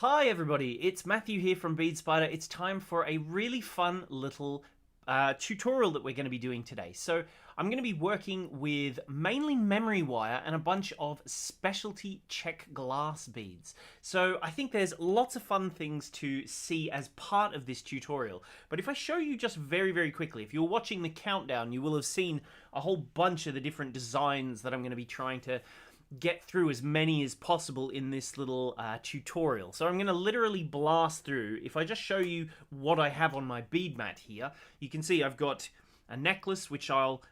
Hi everybody, it's Matthew here from Bead Spider. It's time for a really fun little tutorial that we're going to be doing today. So I'm going to be working with mainly memory wire and a bunch of specialty Czech glass beads. So I think there's lots of fun things to see as part of this tutorial. But if I show you just very quickly, if you're watching the countdown, you will have seen a whole bunch of the different designs that I'm going to be trying to get through as many as possible in this little tutorial. So I'm going to literally blast through. If I just show you what I have on my bead mat here, you can see I've got a necklace, which I'll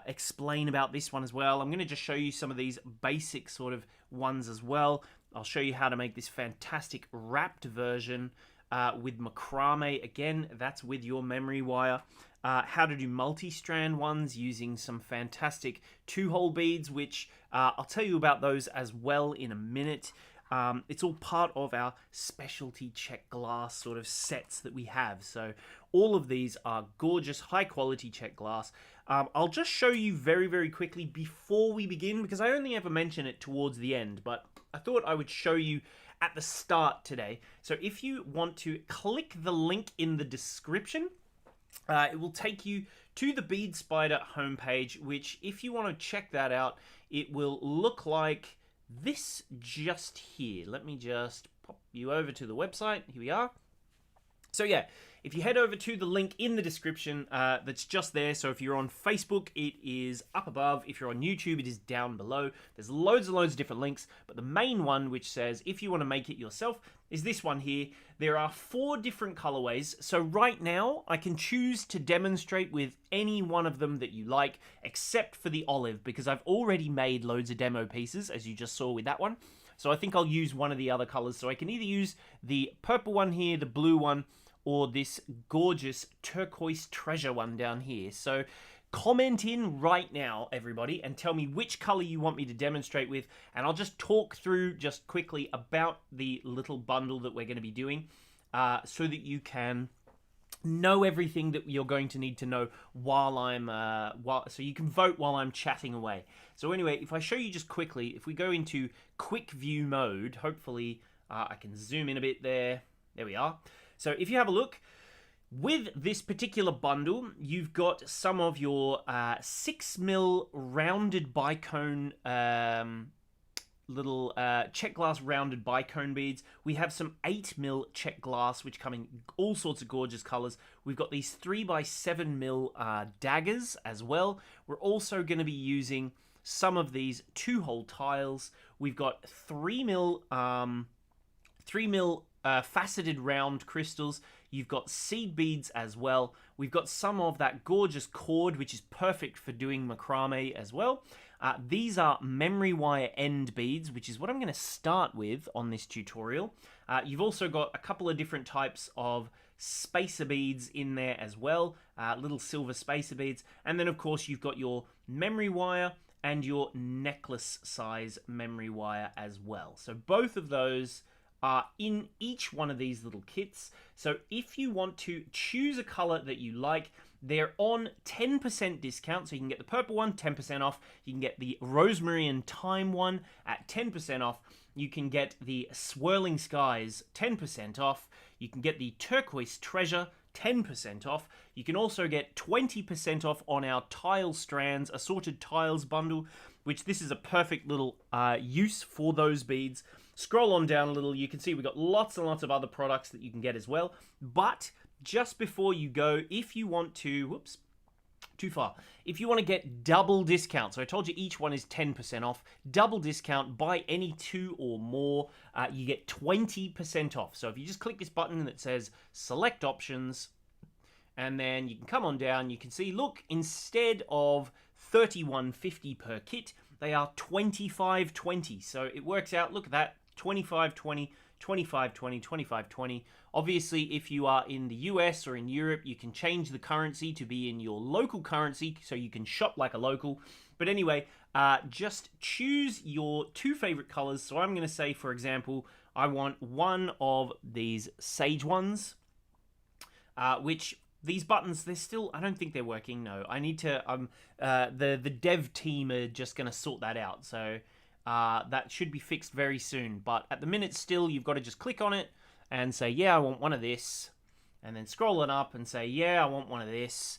explain about this one as well. I'm going to just show you some of these basic sort of ones as well. I'll show you how to make this fantastic wrapped version with macrame. Again, that's with your memory wire. How to do multi-strand ones using some fantastic two-hole beads, which I'll tell you about those as well in a minute. It's all part of our specialty Czech glass sort of sets that we have. So all of these are gorgeous, high-quality Czech glass. I'll just show you very quickly before we begin, because I only ever mention it towards the end, but I thought I would show you at the start today. So if you want to click the link in the description, it will take you to the Bead Spider homepage, which if you want to check that out, it will look like this just here. Let me just pop you over to the website. Here we are. So yeah, if you head over to the link in the description, that's just there. So if you're on Facebook, it is up above. If you're on YouTube, it is down below. There's loads and loads of different links, but the main one, which says if you want to make it yourself, is this one here. There are 4 different colorways. So right now, I can choose to demonstrate with any one of them that you like, except for the olive, because I've already made loads of demo pieces, as you just saw with that one. So I think I'll use one of the other colors. So I can either use the purple one here, the blue one, or this gorgeous turquoise treasure one down here. So comment in right now, everybody, and tell me which color you want me to demonstrate with, and I'll just talk through just quickly about the little bundle that we're going to be doing, so that you can know everything that you're going to need to know while I'm so you can vote while I'm chatting away. So anyway, if I show you just quickly, if we go into quick view mode, hopefully I can zoom in a bit there. There we are. So if you have a look, with this particular bundle, you've got some of your 6mm rounded bicone little Czech glass rounded bicone beads. We have some 8mm Czech glass, which come in all sorts of gorgeous colors. We've got these 3x7mm daggers as well. We're also going to be using some of these 2-hole tiles. We've got 3mm faceted round crystals. You've got seed beads as well. We've got some of that gorgeous cord, which is perfect for doing macrame as well. These are memory wire end beads, which is what I'm going to start with on this tutorial. You've also got a couple of different types of spacer beads in there as well, little silver spacer beads. And then, of course, you've got your memory wire and your necklace size memory wire as well. So both of those are in each one of these little kits. So if you want to choose a color that you like, they're on 10% discount. So you can get the purple one, 10% off. You can get the rosemary and thyme one at 10% off. You can get the swirling skies, 10% off. You can get the turquoise treasure, 10% off. You can also get 20% off on our tile strands, assorted tiles bundle, which this is a perfect little use for those beads. Scroll on down a little, you can see we've got lots and lots of other products that you can get as well. But just before you go, if you want to, whoops, too far. If you want to get double discount, so I told you each one is 10% off, double discount, buy any 2 or more, you get 20% off. So if you just click this button that says select options, and then you can come on down, you can see, look, instead of $31.50 per kit, they are $25.20. So it works out, look at that, $25.20, $25.20, $25.20. Obviously, if you are in the US or in Europe, you can change the currency to be in your local currency so you can shop like a local. But anyway, just choose your 2 favorite colors. So I'm going to say, for example, I want one of these sage ones, which these buttons, they're still, I don't think they're working. No, I need to, the dev team are just going to sort that out. So that should be fixed very soon. But at the minute still, you've got to just click on it and say, yeah, I want one of this. And then scroll it up and say, yeah, I want one of this.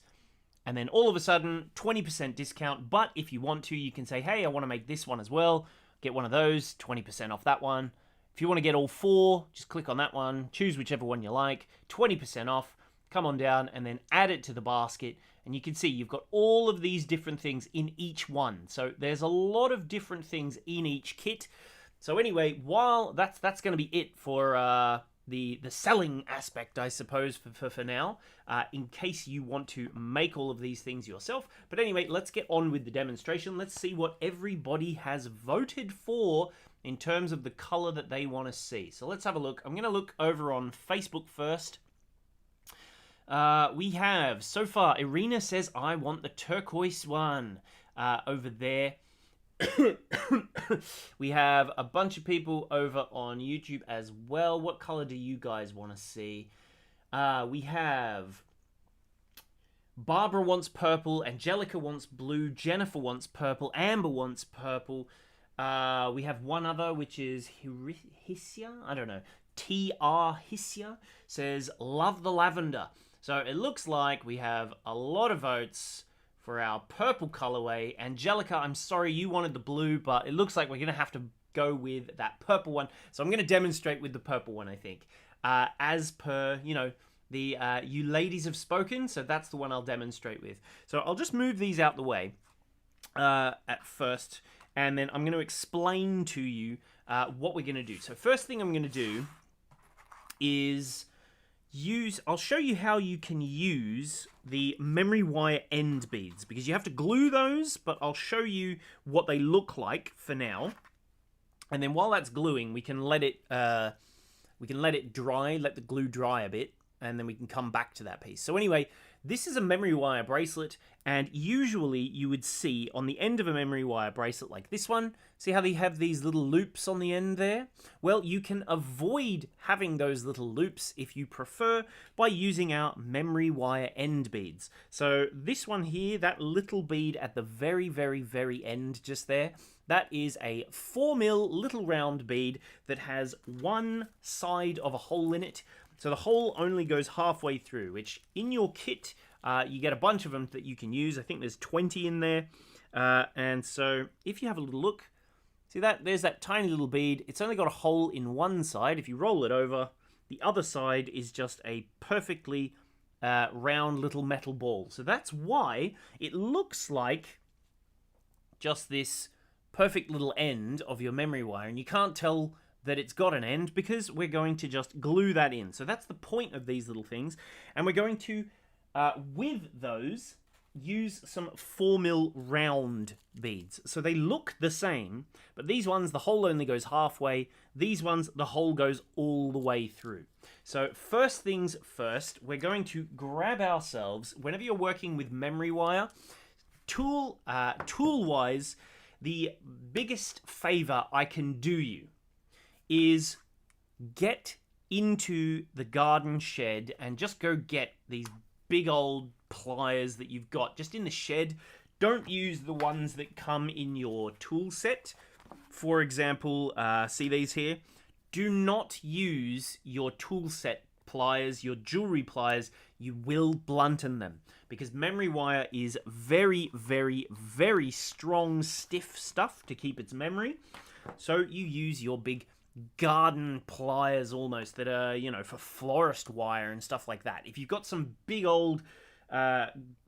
And then all of a sudden, 20% discount. But if you want to, you can say, hey, I want to make this one as well. Get one of those, 20% off that one. If you want to get all 4, just click on that one. Choose whichever one you like, 20% off. Come on down and then add it to the basket. And you can see you've got all of these different things in each one. So there's a lot of different things in each kit. So anyway, while that's going to be it for the selling aspect, I suppose, for now, in case you want to make all of these things yourself. But anyway, let's get on with the demonstration. Let's see what everybody has voted for in terms of the color that they want to see. So let's have a look. I'm going to look over on Facebook first. We have, so far, Irina says, I want the turquoise one over there. We have a bunch of people over on YouTube as well. What color do you guys want to see? We have Barbara wants purple, Angelica wants blue, Jennifer wants purple, Amber wants purple. We have one other, which is Hissia, I don't know, TR Hissia says, love the lavender. So it looks like we have a lot of votes for our purple colorway. Angelica, I'm sorry you wanted the blue, but it looks like we're going to have to go with that purple one. So I'm going to demonstrate with the purple one, I think. As per, you know, the you ladies have spoken, so that's the one I'll demonstrate with. So I'll just move these out the way at first, and then I'm going to explain to you what we're going to do. So first thing I'm going to do is I'll show you how you can use the memory wire end beads, because you have to glue those, but I'll show you what they look like for now. And then while that's gluing, we can let it dry, let the glue dry a bit, and then we can come back to that piece. So anyway, this is a memory wire bracelet, and usually you would see on the end of a memory wire bracelet like this one, see how they have these little loops on the end there? Well, you can avoid having those little loops if you prefer by using our memory wire end beads. So this one here, that little bead at the very, very, very end just there, that is a 4mm little round bead that has one side of a hole in it. So the hole only goes halfway through, which in your kit, you get a bunch of them that you can use. I think there's 20 in there. And so if you have a little look, see that? There's that tiny little bead. It's only got a hole in one side. If you roll it over, the other side is just a perfectly round little metal ball. So that's why it looks like just this perfect little end of your memory wire. And you can't tell that it's got an end because we're going to just glue that in. So that's the point of these little things. And we're going to, with those, use some 4mm round beads. So they look the same, but these ones, the hole only goes halfway. These ones, the hole goes all the way through. So first things first, we're going to grab ourselves, whenever you're working with memory wire, tool-wise, the biggest favor I can do you is get into the garden shed and just go get these big old pliers that you've got just in the shed. Don't use the ones that come in your tool set. For example, see these here? Do not use your tool set pliers, your jewelry pliers. You will blunten them because memory wire is very, very, very strong, stiff stuff to keep its memory. So you use your big garden pliers almost that are, you know, for florist wire and stuff like that. If you've got some big old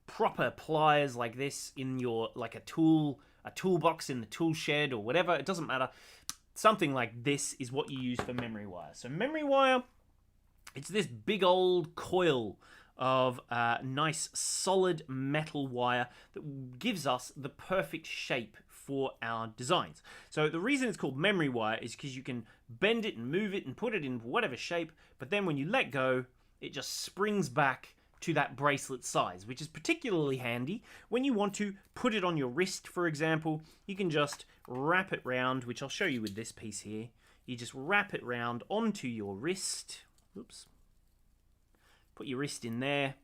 proper pliers like this in your, like a toolbox in the tool shed or whatever, it doesn't matter. Something like this is what you use for memory wire. So memory wire, it's this big old coil of nice solid metal wire that gives us the perfect shape for our designs. So the reason it's called memory wire is because you can bend it and move it and put it in whatever shape, but then when you let go, it just springs back to that bracelet size, which is particularly handy when you want to put it on your wrist, for example. You can just wrap it round, which I'll show you with this piece here. You just wrap it round onto your wrist. Oops. Put your wrist in there,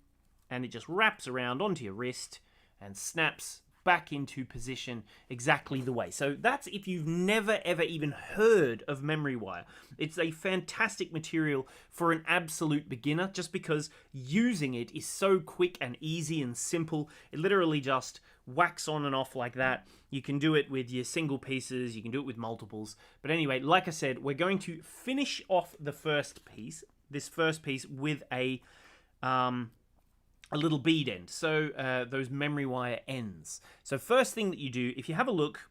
and it just wraps around onto your wrist and snaps back into position exactly the way. So that's if you've never ever even heard of memory wire. It's a fantastic material for an absolute beginner just because using it is so quick and easy and simple. It literally just wax on and off like that. You can do it with your single pieces, you can do it with multiples. But anyway, like I said, we're going to finish off the first piece, this first piece, with a little bead end. So those memory wire ends. So first thing that you do, if you have a look,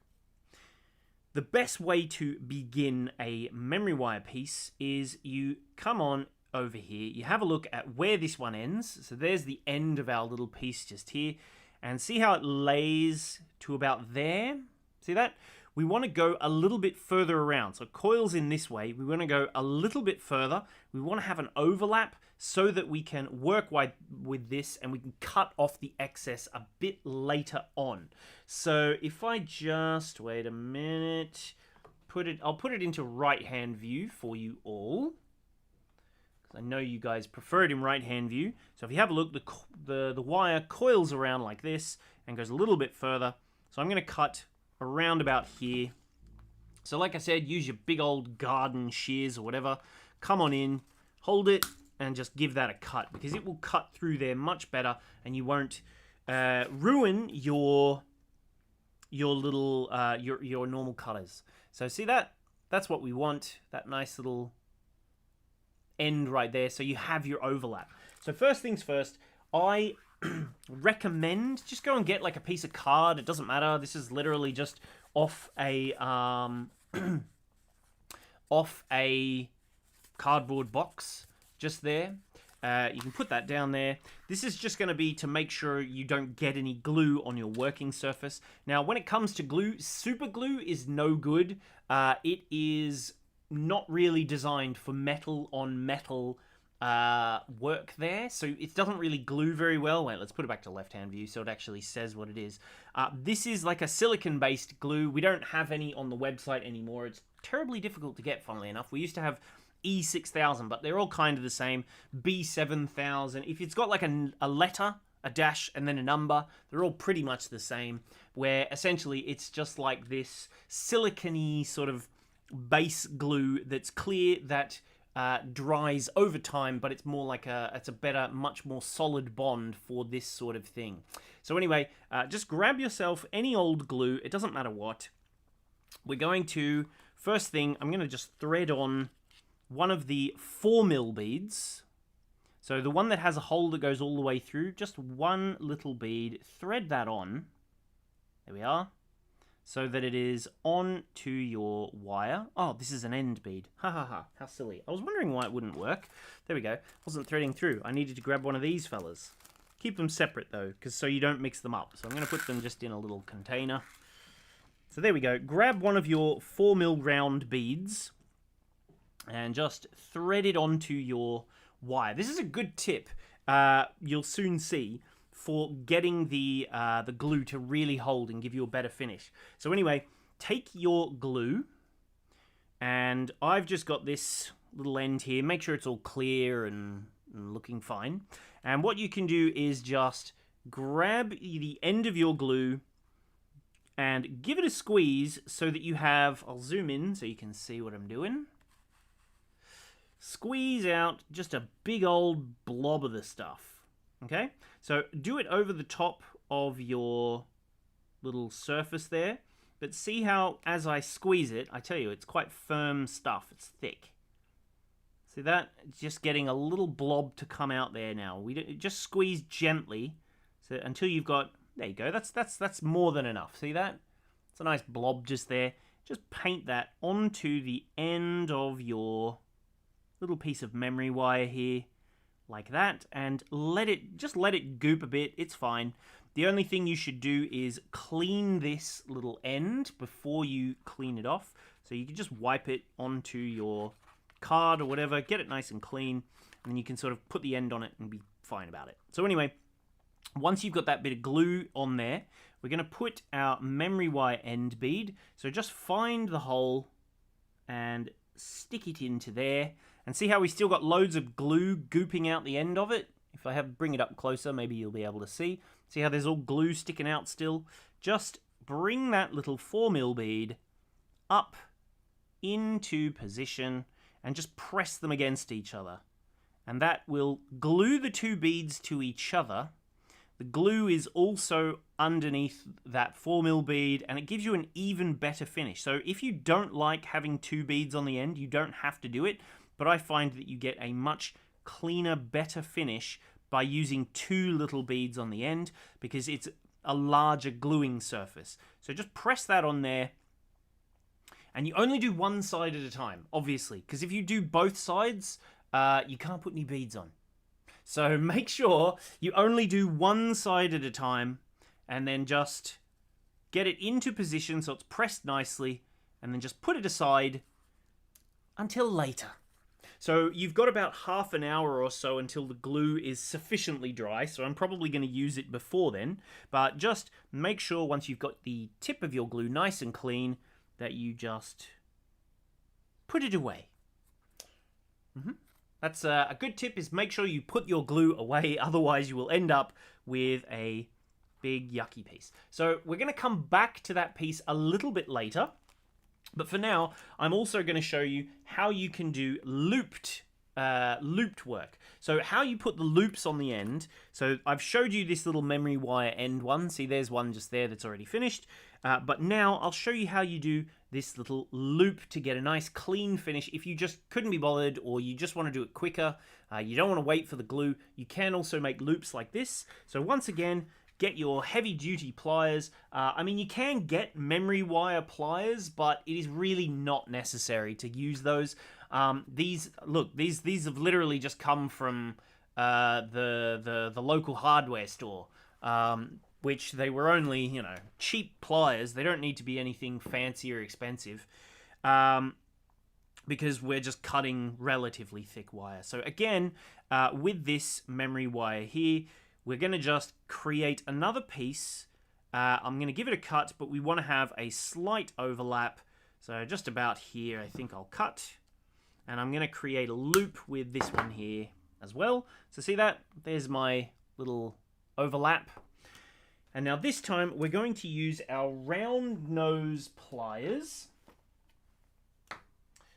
the best way to begin a memory wire piece is you come on over here, you have a look at where this one ends. So there's the end of our little piece just here. And see how it lays to about there? See that? We want to go a little bit further around. So coils in this way. We want to go a little bit further. We want to have an overlap so that we can work with this and we can cut off the excess a bit later on. So if I just, wait a minute, I'll put it into right-hand view for you all. I know you guys prefer it in right-hand view. So if you have a look, the wire coils around like this and goes a little bit further. So I'm going to cut around about here. So like I said, use your big old garden shears or whatever. Come on in, hold it, and just give that a cut because it will cut through there much better and you won't ruin your little your normal cutters. So see that? That's what we want. That nice little end right there, so you have your overlap. So first things first, I recommend just go and get like a piece of card. It doesn't matter. This is literally just off a off a cardboard box just there. You can put that down there. This is just going to be to make sure you don't get any glue on your working surface. Now when it comes to glue, super glue is no good. It is not really designed for metal on metal work there, so it doesn't really glue very well. Wait, let's put it back to left-hand view so it actually says what it is. This is like a silicon-based glue. We don't have any on the website anymore. It's terribly difficult to get, funnily enough. We used to have E6000, but they're all kind of the same. B7000. If it's got like a letter, a dash, and then a number, they're all pretty much the same, where essentially it's just like this silicon-y sort of base glue that's clear, that dries over time, but it's more like it's a better, much more solid bond for this sort of thing. So anyway, just grab yourself any old glue, it doesn't matter what. We're going to, first thing, I'm going to just thread on one of the 4mm beads. So the one that has a hole that goes all the way through, just one little bead, thread that on. There we are. So that it is on to your wire. Oh, this is an end bead. Ha ha ha, how silly. I was wondering why it wouldn't work. There we go. Wasn't threading through. I needed to grab one of these fellas. Keep them separate though, so you don't mix them up. So I'm going to put them just in a little container. So there we go. Grab one of your 4mm round beads and just thread it onto your wire. This is a good tip. You'll soon see, for getting the glue to really hold and give you a better finish. So anyway, take your glue, and I've just got this little end here. Make sure it's all clear and looking fine. And what you can do is just grab the end of your glue and give it a squeeze so that you have, I'll zoom in so you can see what I'm doing. Squeeze out just a big old blob of the stuff. Okay, so do it over the top of your little surface there, but see how as I squeeze it, I tell you, it's quite firm stuff, it's thick. See that? It's just getting a little blob to come out there now. We just squeeze gently, so until you've got, there you go, that's more than enough. See that? It's a nice blob just there. Just paint that onto the end of your little piece of memory wire here, like that, and just let it goop a bit. It's fine. The only thing you should do is clean this little end before you clean it off. So you can just wipe it onto your card or whatever, get it nice and clean, and then you can sort of put the end on it and be fine about it. So anyway, once you've got that bit of glue on there, we're going to put our memory wire end bead. So just find the hole and stick it into there. And see how we still got loads of glue gooping out the end of it? If I bring it up closer, maybe you'll be able to see. See how there's all glue sticking out still? just bring that little 4mm bead up into position and just press them against each other. And that will glue the two beads to each other. The glue is also underneath that 4mm bead, and it gives you an even better finish. So if you don't like having two beads on the end, you don't have to do it, but I find that you get a much cleaner, better finish by using two little beads on the end, because it's a larger gluing surface. So just press that on there, and you only do one side at a time, obviously, because if you do both sides, you can't put any beads on. So make sure you only do one side at a time, and then just get it into position so it's pressed nicely, and then just put it aside until later. So you've got about half an hour or so until the glue is sufficiently dry, so I'm probably going to use it before then, but just make sure once you've got the tip of your glue nice and clean that you just put it away. That's a good tip, is make sure you put your glue away, otherwise you will end up with a big yucky piece. So we're going to come back to that piece a little bit later, but for now I'm also going to show you how you can do looped work. So how you put the loops on the end. So I've showed you this little memory wire end one. See, there's one just there that's already finished. But now I'll show you how you do this little loop to get a nice clean finish. If you just couldn't be bothered, or you just want to do it quicker, you don't want to wait for the glue, you can also make loops like this. So once again, get your heavy duty pliers. I mean, you can get memory wire pliers, but it is really not necessary to use those. These have literally just come from the local hardware store, which they were only, you know, cheap pliers. They don't need to be anything fancy or expensive, because we're just cutting relatively thick wire. So again, with this memory wire here, we're going to just create another piece. I'm going to give it a cut, but we want to have a slight overlap. So just about here, I think I'll cut. And I'm going to create a loop with this one here as well. So see that? There's my little overlap. And now this time, we're going to use our round nose pliers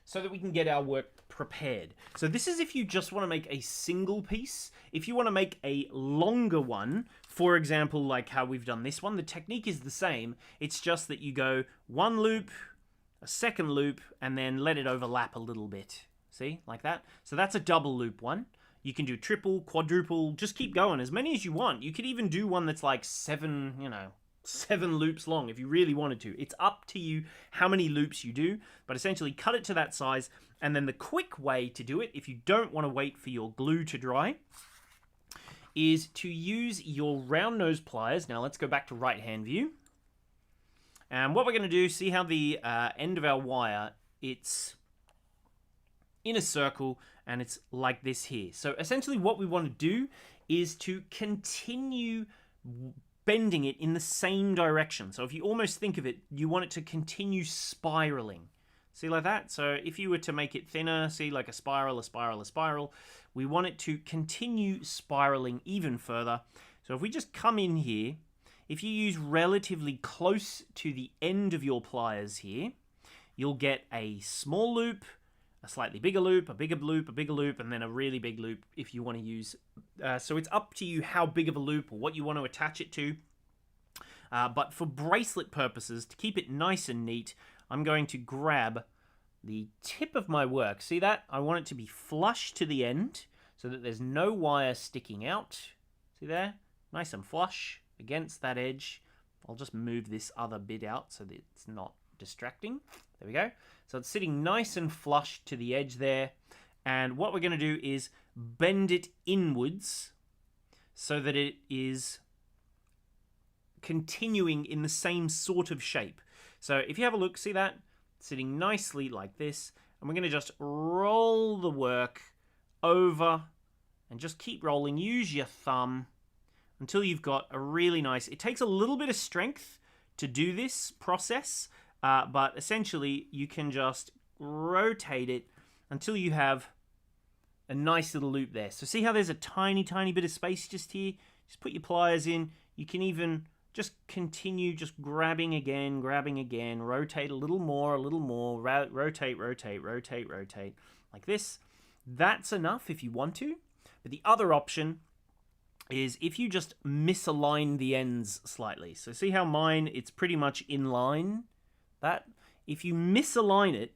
so that we can get our work prepared. So this is if you just want to make a single piece. If you want to make a longer one, for example, like how we've done this one, the technique is the same. It's just that you go one loop, a second loop, and then let it overlap a little bit. See, like that? So that's a double loop one. You can do triple, quadruple, just keep going, as many as you want. You could even do one that's like seven loops long if you really wanted to. It's up to you how many loops you do, but essentially cut it to that size. And then the quick way to do it, if you don't want to wait for your glue to dry, is to use your round nose pliers. Now let's go back to right hand view. And what we're going to do, see how the end of our wire, it's in a circle, and it's like this here. So essentially what we want to do is to continue bending it in the same direction. So if you almost think of it, you want it to continue spiraling. See, like that? So if you were to make it thinner, see, like a spiral, a spiral, a spiral, we want it to continue spiraling even further. So if we just come in here, if you use relatively close to the end of your pliers here, you'll get a small loop, a slightly bigger loop, a bigger loop, a bigger loop, and then a really big loop if you want to use. So it's up to you how big of a loop or what you want to attach it to. But for bracelet purposes, to keep it nice and neat, I'm going to grab the tip of my work. See that? I want it to be flush to the end so that there's no wire sticking out. See there? Nice and flush against that edge. I'll just move this other bit out so that it's not distracting. There we go. So it's sitting nice and flush to the edge there. And what we're going to do is bend it inwards so that it is continuing in the same sort of shape. So if you have a look, see that? Sitting nicely like this. And we're going to just roll the work over and just keep rolling. Use your thumb until you've got a really nice... It takes a little bit of strength to do this process, but essentially you can just rotate it until you have a nice little loop there. So see how there's a tiny, tiny bit of space just here? Just put your pliers in. You can even just continue just grabbing again, rotate a little more, rotate, like this. That's enough if you want to. But the other option is if you just misalign the ends slightly. So see how mine, it's pretty much in line. That, if you misalign it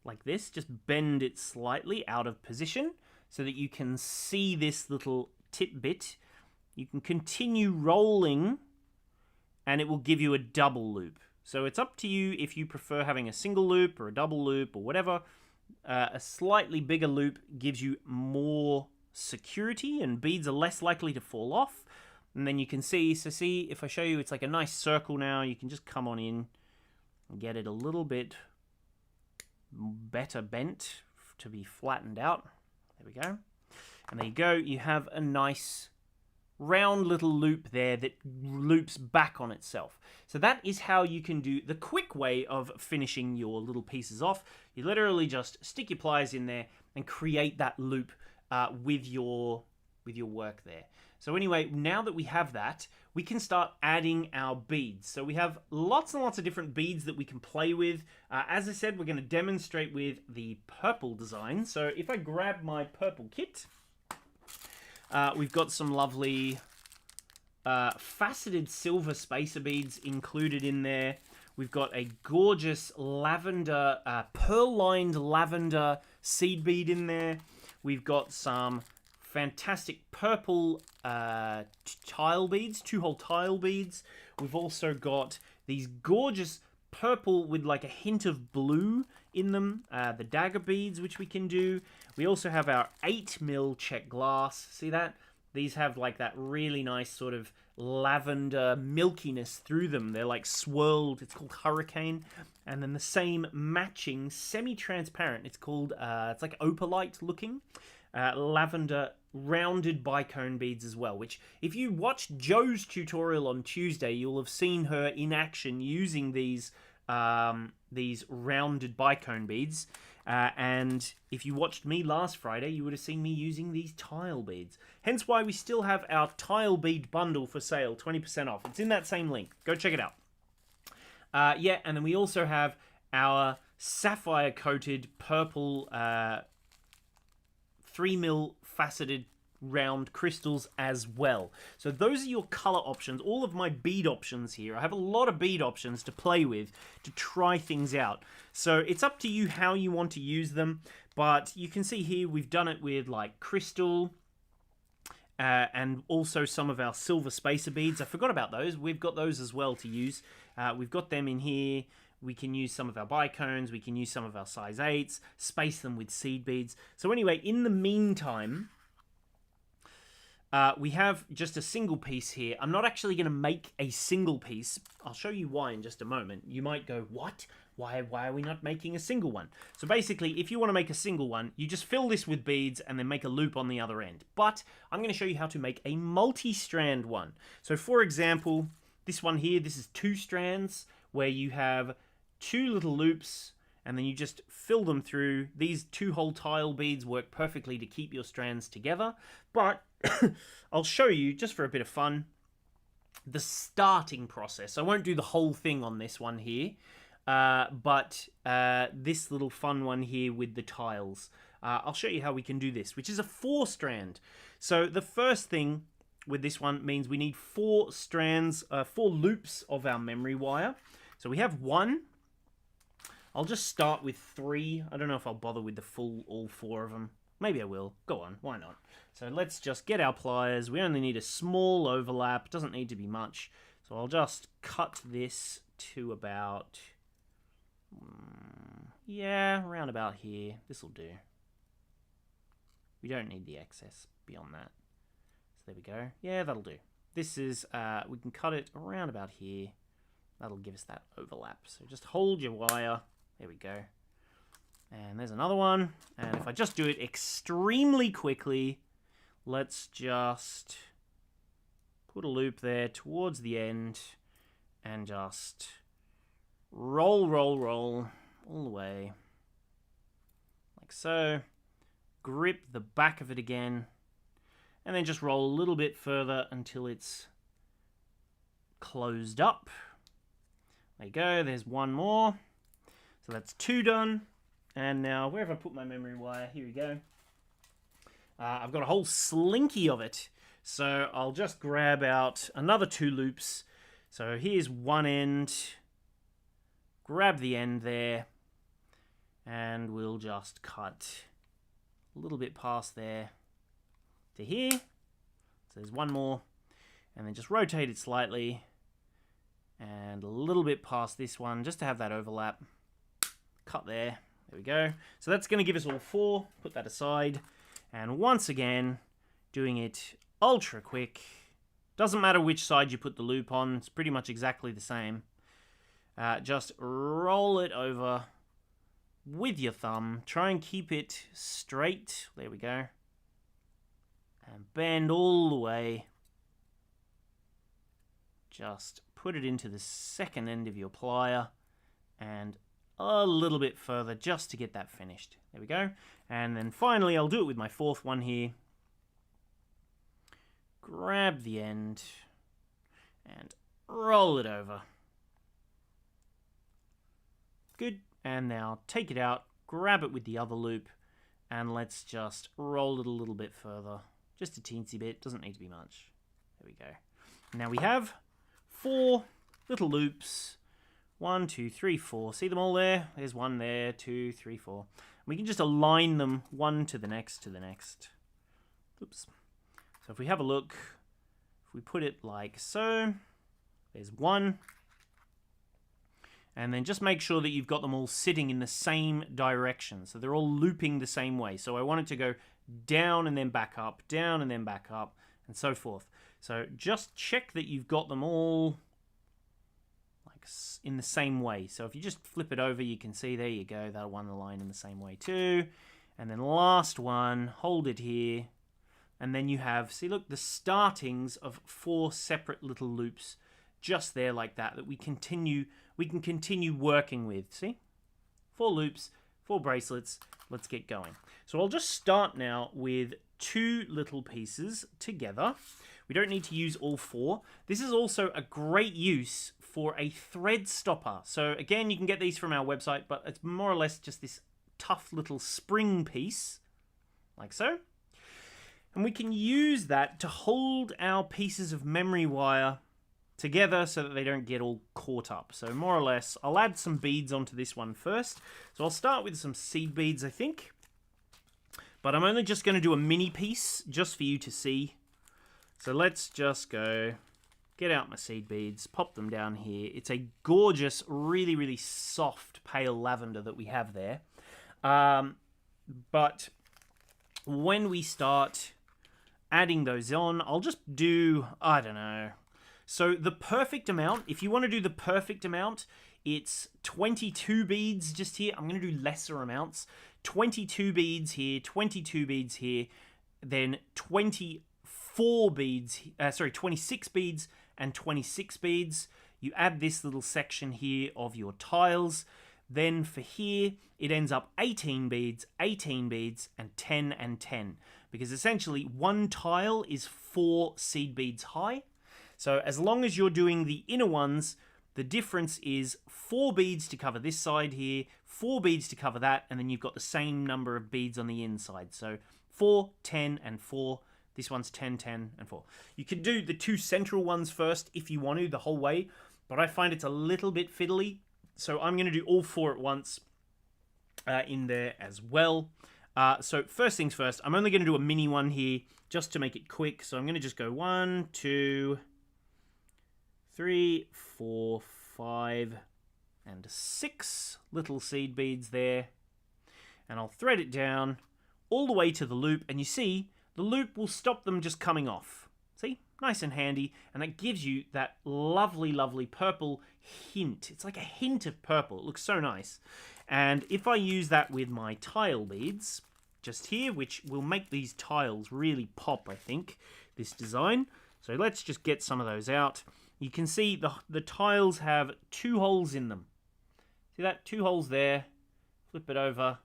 like this, just bend it slightly out of position so that you can see this little tip bit. You can continue rolling and it will give you a double loop. So it's up to you if you prefer having a single loop or a double loop or whatever. A slightly bigger loop gives you more security and beads are less likely to fall off. And then you can see, so see if I show you, it's like a nice circle now. You can just come on in and get it a little bit better bent to be flattened out. There we go. And there you go. You have a nice round little loop there that loops back on itself. So that is how you can do the quick way of finishing your little pieces off. You literally just stick your pliers in there and create that loop with your work there. So anyway, now that we have that, we can start adding our beads. So we have lots and lots of different beads that we can play with. As I said, we're going to demonstrate with the purple design. So if I grab my purple kit, we've got some lovely faceted silver spacer beads included in there. We've got a gorgeous lavender, pearl-lined lavender seed bead in there. We've got some fantastic purple tile beads, 2-hole tile beads. We've also got these gorgeous purple with like a hint of blue in them, the dagger beads, which we can do. We also have our 8mm Czech Glass. See that? These have like that really nice sort of lavender milkiness through them. They're like swirled. It's called Hurricane. And then the same matching semi-transparent. It's called, it's like opalite looking. Lavender rounded bicone beads as well, which if you watched Joe's tutorial on Tuesday, you'll have seen her in action using these rounded bicone beads. And if you watched me last Friday, you would have seen me using these tile beads. Hence why we still have our tile bead bundle for sale, 20% off. It's in that same link. Go check it out. Yeah, and then we also have our sapphire coated purple 3mm faceted round crystals as well. So those are your color options, all of my bead options here. I have a lot of bead options to play with, to try things out. So it's up to you how you want to use them, but you can see here we've done it with like crystal and also some of our silver spacer beads. I forgot about those. We've got those as well to use. We've got them in here. We can use some of our bicones, we can use some of our size 8s, space them with seed beads. So anyway, in the meantime, we have just a single piece here. I'm not actually going to make a single piece. I'll show you why in just a moment. You might go, what? Why are we not making a single one? So basically, if you want to make a single one, you just fill this with beads and then make a loop on the other end. But I'm going to show you how to make a multi-strand one. So for example, this one here, this is 2 strands where you have 2 little loops and then you just fill them through. These 2-hole tile beads work perfectly to keep your strands together. But I'll show you, just for a bit of fun, the starting process. I won't do the whole thing on this one here, but this little fun one here with the tiles. I'll show you how we can do this, which is a 4-strand. So the first thing with this one means we need 4 strands, 4 loops of our memory wire. So we have 1. I'll just start with 3. I don't know if I'll bother with the full, all 4 of them. Maybe I will. Go on, why not? So let's just get our pliers. We only need a small overlap. Doesn't need to be much. So I'll just cut this to about, yeah, around about here. This will do. We don't need the excess beyond that. So there we go. Yeah, that'll do. This is, we can cut it around about here. That'll give us that overlap. So just hold your wire. There we go. And there's another one. And if I just do it extremely quickly, let's just put a loop there towards the end and just roll all the way. Like so. Grip the back of it again. And then just roll a little bit further until it's closed up. There you go, there's one more. So that's 2 done. And now, where have I put my memory wire? Here we go. I've got a whole slinky of it. So I'll just grab out another 2 loops. So here's one end. Grab the end there. And we'll just cut a little bit past there to here. So there's one more. And then just rotate it slightly. And a little bit past this one, just to have that overlap. Cut there. There we go. So that's going to give us all 4. Put that aside. And once again, doing it ultra quick. Doesn't matter which side you put the loop on. It's pretty much exactly the same. Just roll it over with your thumb. Try and keep it straight. There we go. And bend all the way. Just put it into the second end of your plier and a little bit further just to get that finished. There we go. And then finally, I'll do it with my 4th one here. Grab the end and roll it over. Good. And now take it out, grab it with the other loop, and let's just roll it a little bit further. Just a teensy bit, doesn't need to be much. There we go. Now we have 4 little loops. 1, 2, 3, 4. See them all there? There's one there, 2, 3, 4. We can just align them one to the next to the next. Oops. So if we have a look, if we put it like so, there's 1. And then just make sure that you've got them all sitting in the same direction. So they're all looping the same way. So I want it to go down and then back up, down and then back up, and so forth. So just check that you've got them all like in the same way. So if you just flip it over, you can see, there you go, that one align in the same way too. And then last one, hold it here. And then you have, see, look, the startings of 4 separate little loops just there like that we can continue working with. See? 4 loops, 4 bracelets. Let's get going. So I'll just start now with 2 little pieces together. We don't need to use all 4. This is also a great use for a thread stopper. So again, you can get these from our website, but it's more or less just this tough little spring piece, like so. And we can use that to hold our pieces of memory wire together so that they don't get all caught up. So more or less, I'll add some beads onto this one first. So I'll start with some seed beads, I think. But I'm only just going to do a mini piece just for you to see. So let's just go get out my seed beads, pop them down here. It's a gorgeous, really, really soft pale lavender that we have there. But when we start adding those on, I'll just do, I don't know. So the perfect amount, if you want to do the perfect amount, it's 22 beads just here. I'm going to do lesser amounts. 22 beads here, 22 beads here, then 24 beads, 26 beads and 26 beads. You add this little section here of your tiles. Then for here, it ends up 18 beads, and 10. Because essentially, one tile is 4 seed beads high. So as long as you're doing the inner ones, the difference is 4 beads to cover this side here, 4 beads to cover that, and then you've got the same number of beads on the inside. So 4, 10, and 4. This one's 10, 10, and 4. You can do the 2 central ones first if you want to, the whole way, but I find it's a little bit fiddly. So I'm going to do all 4 at once in there as well. So first things first, I'm only going to do a mini one here just to make it quick. So I'm going to just go 1, 2, 3, 4, 5, and 6 little seed beads there. And I'll thread it down all the way to the loop. And you see, the loop will stop them just coming off. See? Nice and handy. And that gives you that lovely, lovely purple hint. It's like a hint of purple. It looks so nice. And if I use that with my tile beads, just here, which will make these tiles really pop, I think, this design. So let's just get some of those out. You can see the tiles have 2 holes in them. See that? 2 holes there. Flip it over.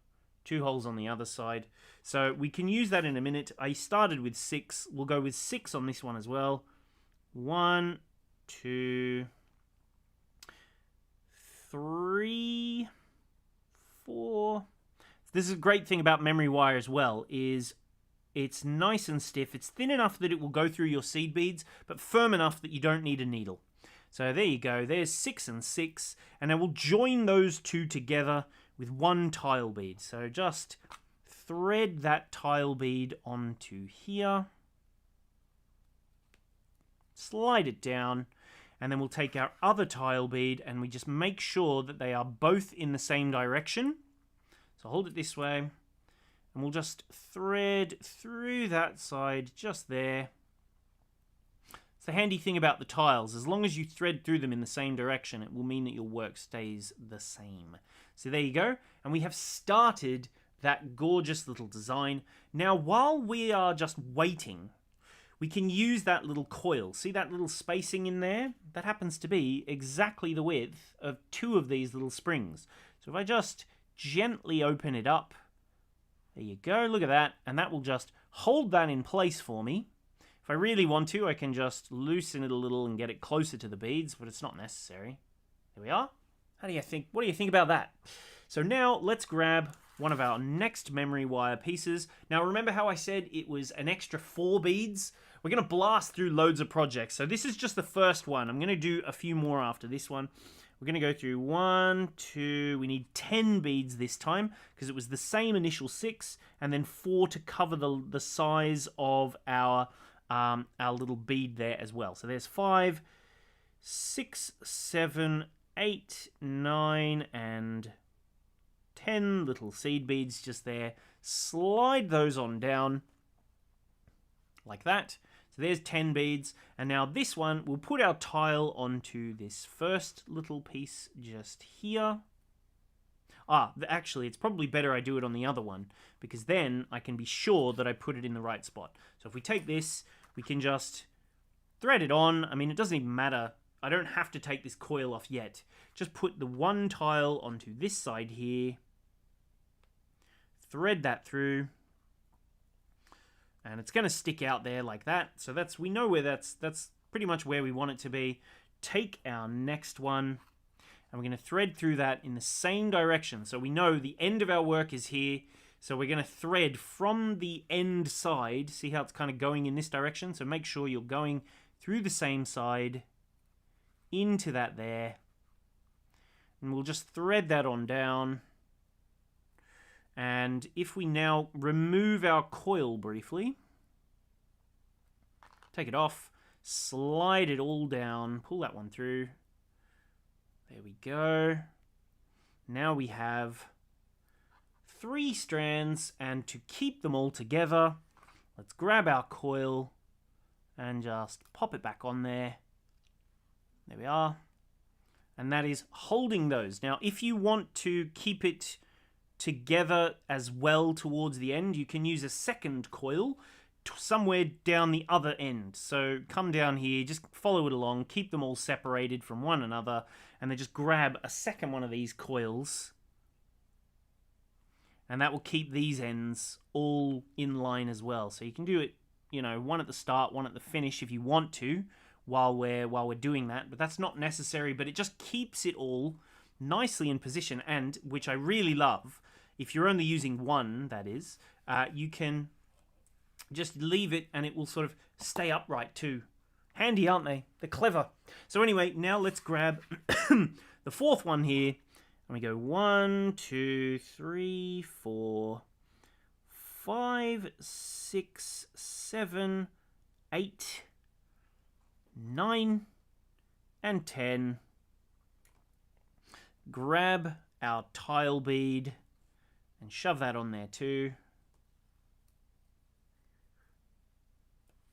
2 holes on the other side. So we can use that in a minute. I started with 6. We'll go with 6 on this one as well. 1, 2, 3, 4. This is a great thing about memory wire as well, is it's nice and stiff. It's thin enough that it will go through your seed beads, but firm enough that you don't need a needle. So there you go. There's 6 and 6, and I will join those two together with one tile bead. So just thread that tile bead onto here, slide it down, and then we'll take our other tile bead and we just make sure that they are both in the same direction. So hold it this way, and we'll just thread through that side just there. It's the handy thing about the tiles. As long as you thread through them in the same direction, it will mean that your work stays the same. So there you go. And we have started that gorgeous little design. Now, while we are just waiting, we can use that little coil. See that little spacing in there? That happens to be exactly the width of 2 of these little springs. So if I just gently open it up, there you go, look at that, and that will just hold that in place for me. If I really want to, I can just loosen it a little and get it closer to the beads, but it's not necessary. There we are. What do you think about that? So now let's grab one of our next memory wire pieces. Now remember how I said it was an extra 4 beads? We're going to blast through loads of projects. So this is just the first one. I'm going to do a few more after this one. We're going to go through 1, 2, we need 10 beads this time because it was the same initial 6 and then 4 to cover the size of our little bead there as well. So there's 5, 6, 7, 8, 9, and 10 little seed beads just there. Slide those on down like that. So there's 10 beads, and now this one, we'll put our tile onto this first little piece just here. Actually, it's probably better I do it on the other one, because then I can be sure that I put it in the right spot. So if we take this, we can just thread it on. I mean, it doesn't even matter. I don't have to take this coil off yet. Just put the one tile onto this side here, thread that through, and it's going to stick out there like that. So we know where that's pretty much where we want it to be. Take our next one, and we're going to thread through that in the same direction. So we know the end of our work is here. So we're going to thread from the end side. See how it's kind of going in this direction? So make sure you're going through the same side into that there. And we'll just thread that on down. And if we now remove our coil briefly, take it off, slide it all down, pull that one through. There we go. Now we have 3 strands, and to keep them all together, let's grab our coil and just pop it back on there. There we are. And that is holding those. Now, if you want to keep it together as well towards the end, you can use a second coil somewhere down the other end. So come down here, just follow it along, keep them all separated from one another, and then just grab a second one of these coils, and that will keep these ends all in line as well. So you can do it, you know, one at the start, one at the finish if you want to, while we're doing that, but that's not necessary. But it just keeps it all nicely in position, and which I really love, if you're only using one, that is, you can just leave it and it will sort of stay upright too. Handy, aren't they? They're clever. So anyway, now let's grab the fourth one here, and we go 1, 2, 3, 4, 5, 6, 7, 8, 9, and 10. Grab our tile bead and shove that on there too.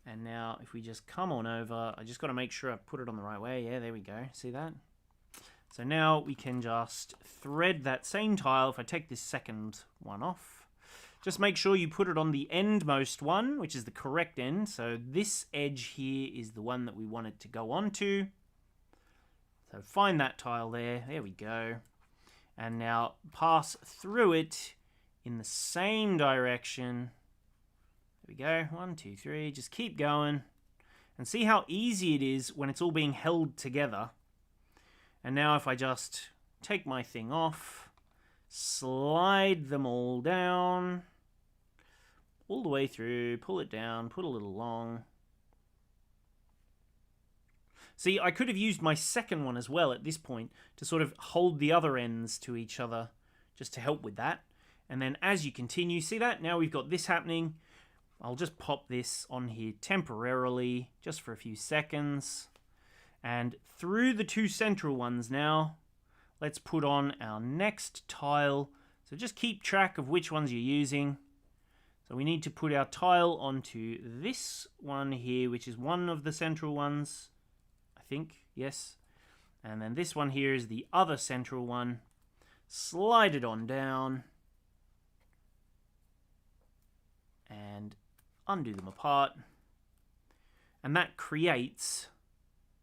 And now if we just come on over, I just got to make sure I put it on the right way. Yeah, there we go. See that? So now we can just thread that same tile. If I take this second one off, just make sure you put it on the endmost one, which is the correct end. So this edge here is the one that we want it to go onto. So find that tile there. There we go. And now pass through it in the same direction. There we go. 1, 2, 3. Just keep going. And see how easy it is when it's all being held together. And now if I just take my thing off, slide them all down, all the way through, pull it down, put a little long. See, I could have used my second one as well at this point to sort of hold the other ends to each other just to help with that. And then as you continue, see that? Now we've got this happening. I'll just pop this on here temporarily, just for a few seconds. And through the two central ones now, let's put on our next tile. So just keep track of which ones you're using. So we need to put our tile onto this one here, which is one of the central ones, I think, yes. And then this one here is the other central one. Slide it on down. And undo them apart. And that creates,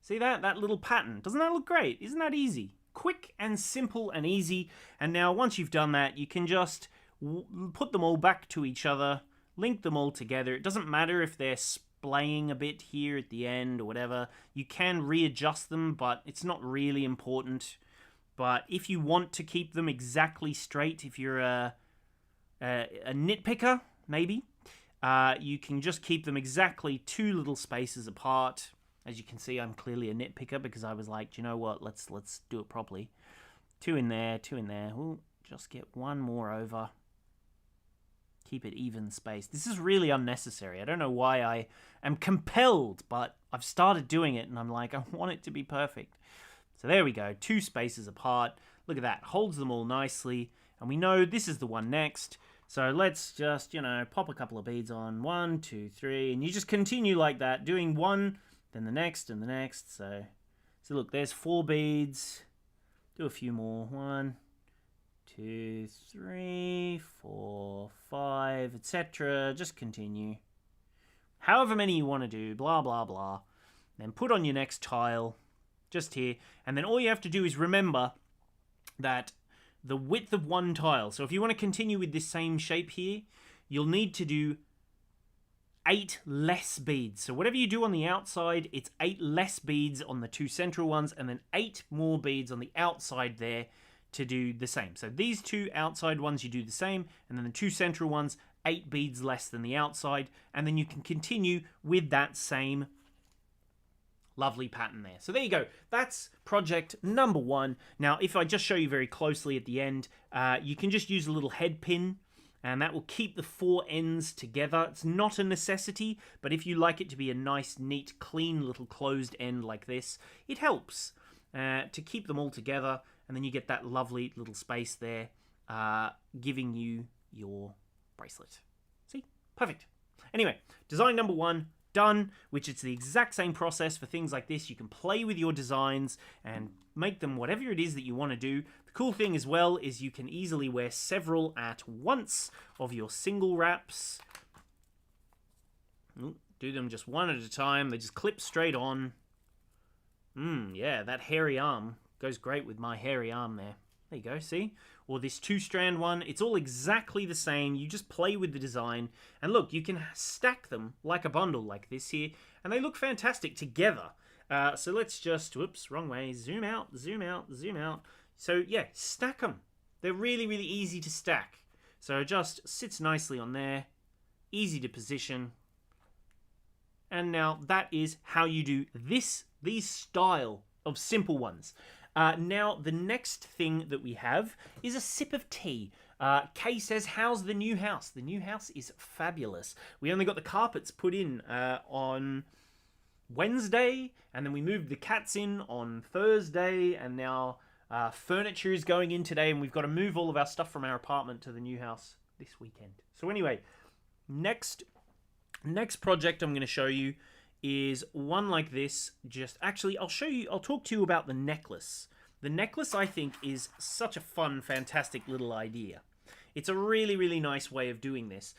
see that little pattern? Doesn't that look great? Isn't that easy? Quick and simple and easy. And now once you've done that, you can just put them all back to each other, link them all together. It doesn't matter if they're splaying a bit here at the end or whatever. You can readjust them, but it's not really important. But if you want to keep them exactly straight, if you're a nitpicker, maybe, you can just keep them exactly 2 little spaces apart. As you can see, I'm clearly a nitpicker because I was like, do you know what? Let's do it properly. 2 in there, 2 in there. We'll just get 1 more over. Keep it even spaced. This is really unnecessary. I don't know why I am compelled, but I've started doing it and I'm like, I want it to be perfect. So there we go. 2 spaces apart. Look at that. Holds them all nicely. And we know this is the one next. So let's just, pop a couple of beads on. 1, 2, 3. And you just continue like that, doing one, then the next, and the next. So look, there's 4 beads. Do a few more. 1, 2, 3, 4, 5, etc. Just continue. However many you want to do, blah, blah, blah. Then put on your next tile, just here. And then all you have to do is remember that the width of 1 tile. So if you want to continue with this same shape here, you'll need to do 8 less beads. So whatever you do on the outside, it's 8 less beads on the 2 central ones, and then 8 more beads on the outside there to do the same. So these 2 outside ones, you do the same, and then the 2 central ones, 8 beads less than the outside, and then you can continue with that same lovely pattern there. So there you go. That's project number 1. Now, if I just show you very closely at the end, you can just use a little head pin, and that will keep the 4 ends together. It's not a necessity, but if you like it to be a nice, neat, clean little closed end like this, it helps to keep them all together, and then you get that lovely little space there, giving you your bracelet. See? Perfect. Anyway, design number 1 done, which it's the exact same process for things like this. You can play with your designs and make them whatever it is that you want to do. The cool thing as well is you can easily wear several at once of your single wraps. Do them just one at a time. They just clip straight on. Yeah, that hairy arm goes great with my hairy arm there. There you go, see? Or this 2-strand one, it's all exactly the same. You just play with the design. And look, you can stack them like a bundle like this here, and they look fantastic together. So let's just, whoops, wrong way, zoom out, zoom out, zoom out. So yeah, stack them. They're really, really easy to stack. So it just sits nicely on there, easy to position. And now that is how you do these style of simple ones. Now, the next thing that we have is a sip of tea. Kay says, how's the new house? The new house is fabulous. We only got the carpets put in on Wednesday, and then we moved the cats in on Thursday, and now furniture is going in today, and we've got to move all of our stuff from our apartment to the new house this weekend. So anyway, next project I'm going to show you is one like this. Actually, I'll talk to you about the necklace. The necklace, I think, is such a fun, fantastic little idea. It's a really, really nice way of doing this.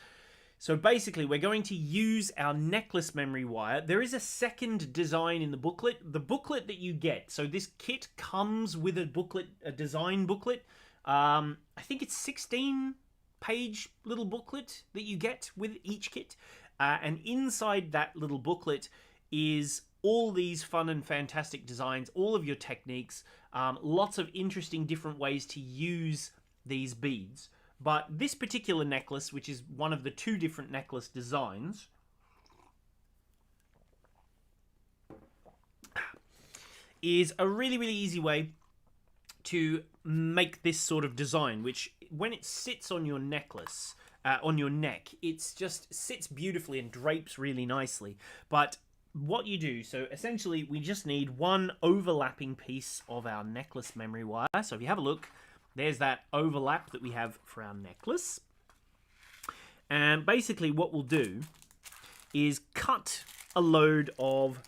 So basically, we're going to use our necklace memory wire. There is a second design in the booklet. The booklet that you get, so this kit comes with a booklet, a design booklet. I think it's 16-page little booklet that you get with each kit. And inside that little booklet is all these fun and fantastic designs, all of your techniques, lots of interesting different ways to use these beads. But this particular necklace, which is one of the 2 different necklace designs, is a really, really easy way to make this sort of design, which when it sits on your necklace, on your neck, it just sits beautifully and drapes really nicely. But what you do, so essentially we just need one overlapping piece of our necklace memory wire. So if you have a look, there's that overlap that we have for our necklace. And basically what we'll do is cut a load of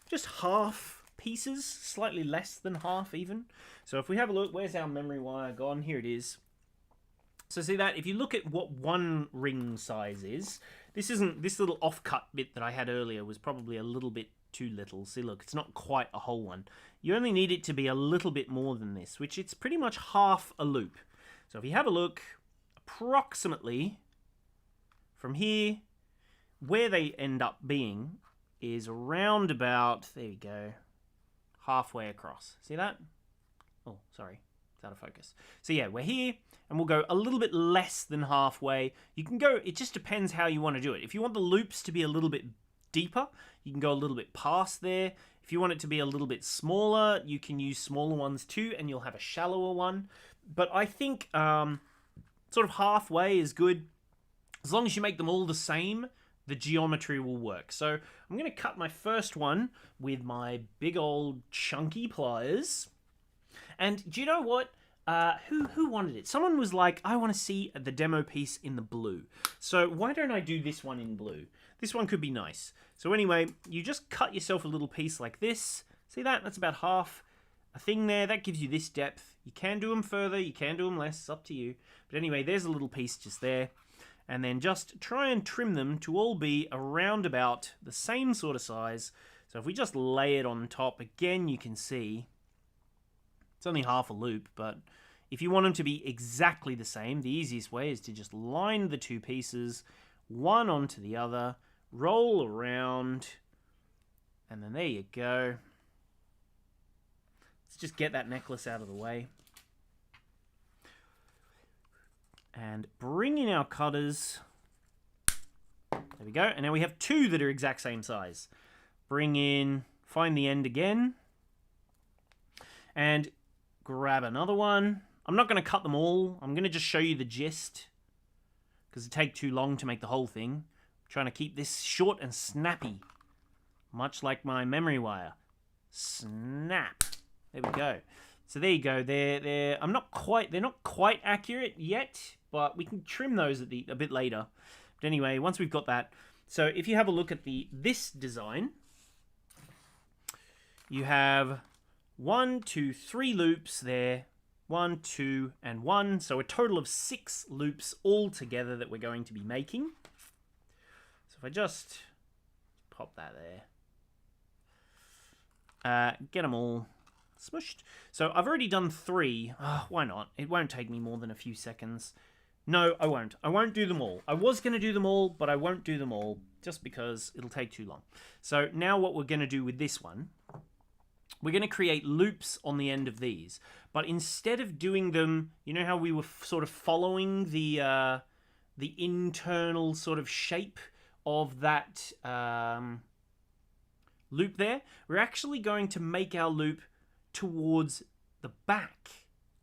just half pieces, slightly less than half even. So if we have a look, where's our memory wire gone? Here it is. So see that, if you look at what one ring size is, this little off-cut bit that I had earlier was probably a little bit too little. See, look, it's not quite a whole one. You only need it to be a little bit more than this, which it's pretty much half a loop. So if you have a look, approximately from here, where they end up being is around about, there you go, halfway across. See that? Oh, sorry, it's out of focus. So yeah, we're here, and we'll go a little bit less than halfway. You can go, it just depends how you want to do it. If you want the loops to be a little bit deeper, you can go a little bit past there. If you want it to be a little bit smaller, you can use smaller ones too, and you'll have a shallower one. But I think sort of halfway is good. As long as you make them all the same, the geometry will work. So I'm going to cut my first one with my big old chunky pliers. And do you know what? Who wanted it? Someone was like, I want to see the demo piece in the blue. So why don't I do this one in blue? This one could be nice. So anyway, you just cut yourself a little piece like this. See that? That's about half a thing there. That gives you this depth. You can do them further. You can do them less. It's up to you. But anyway, there's a little piece just there. And then just try and trim them to all be around about the same sort of size. So if we just lay it on top, again, you can see it's only half a loop, but if you want them to be exactly the same, the easiest way is to just line the 2 pieces, one onto the other, roll around, and then there you go. Let's just get that necklace out of the way. And bring in our cutters. There we go. And now we have 2 that are exact same size. Bring in, find the end again. And grab another one. I'm not going to cut them all. I'm going to just show you the gist, because it'd take too long to make the whole thing. I'm trying to keep this short and snappy, much like my memory wire. Snap. There we go. So there you go. They're not quite accurate yet, but we can trim those at a bit later. But anyway, once we've got that, so if you have a look at this design, you have 1, 2, 3 loops there. 1, 2, and 1. So a total of 6 loops all together that we're going to be making. So if I just pop that there. Get them all smushed. So I've already done 3. Why not? It won't take me more than a few seconds. No, I won't. I won't do them all. I was going to do them all, but I won't do them all just because it'll take too long. So now what we're going to do with this one, we're going to create loops on the end of these. But instead of doing them, you know how we were sort of following the internal sort of shape of that loop there? We're actually going to make our loop towards the back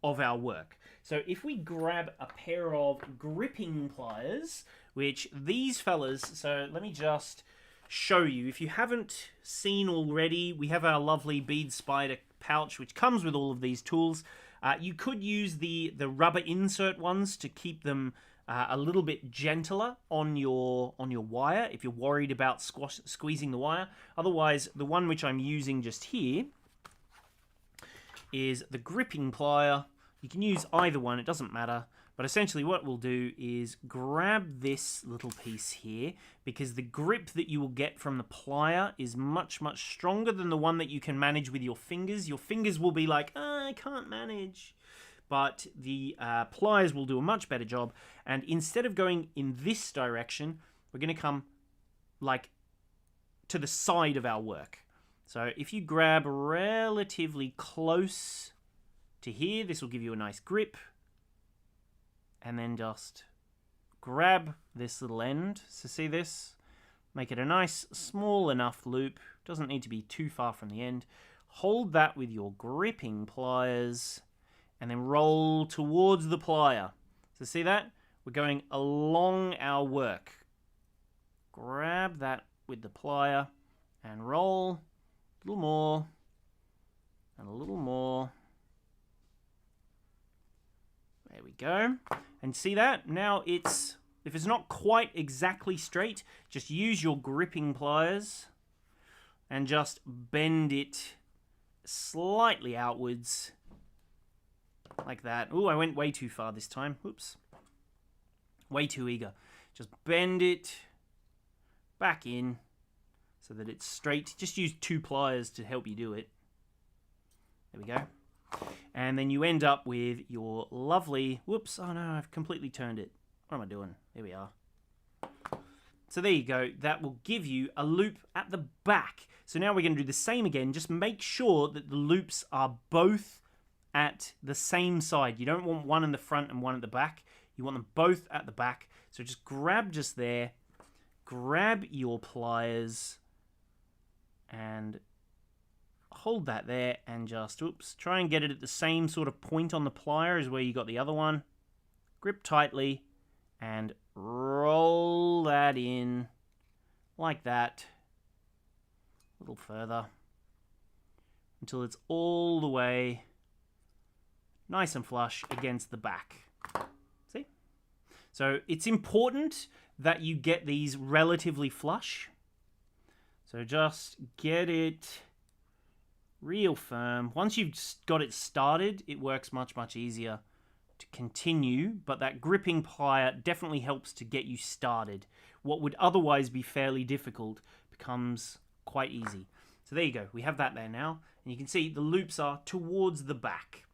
of our work. So if we grab a pair of gripping pliers, which these fellas, so let me just show you. If you haven't seen already, we have our lovely Bead Spider pouch, which comes with all of these tools. You could use the rubber insert ones to keep them a little bit gentler on your wire if you're worried about squeezing the wire. Otherwise, the one which I'm using just here is the gripping plier. You can use either one, it doesn't matter. But essentially what we'll do is grab this little piece here, because the grip that you will get from the plier is much, much stronger than the one that you can manage with your fingers. Your fingers will be like, I can't manage. But the pliers will do a much better job. And instead of going in this direction, we're going to come like to the side of our work. So if you grab relatively close to here, this will give you a nice grip. And then just grab this little end. So see this? Make it a nice small enough loop. Doesn't need to be too far from the end. Hold that with your gripping pliers and then roll towards the plier. So see that? We're going along our work. Grab that with the plier and roll a little more and a little more. There we go. And see that? Now if it's not quite exactly straight, just use your gripping pliers and just bend it slightly outwards like that. Oh, I went way too far this time. Oops. Way too eager. Just bend it back in so that it's straight. Just use 2 pliers to help you do it. There we go. And then you end up with your lovely... Whoops, oh no, I've completely turned it. What am I doing? There we are. So there you go. That will give you a loop at the back. So now we're going to do the same again. Just make sure that the loops are both at the same side. You don't want one in the front and one at the back. You want them both at the back. So just grab just there. Grab your pliers and hold that there and just, oops, try and get it at the same sort of point on the plier as where you got the other one. Grip tightly and roll that in like that. A little further until it's all the way nice and flush against the back. See? So it's important that you get these relatively flush. So just get it real firm. Once you've got it started, it works much, much easier to continue, but that gripping plier definitely helps to get you started. What would otherwise be fairly difficult becomes quite easy. So there you go. We have that there now, and you can see the loops are towards the back.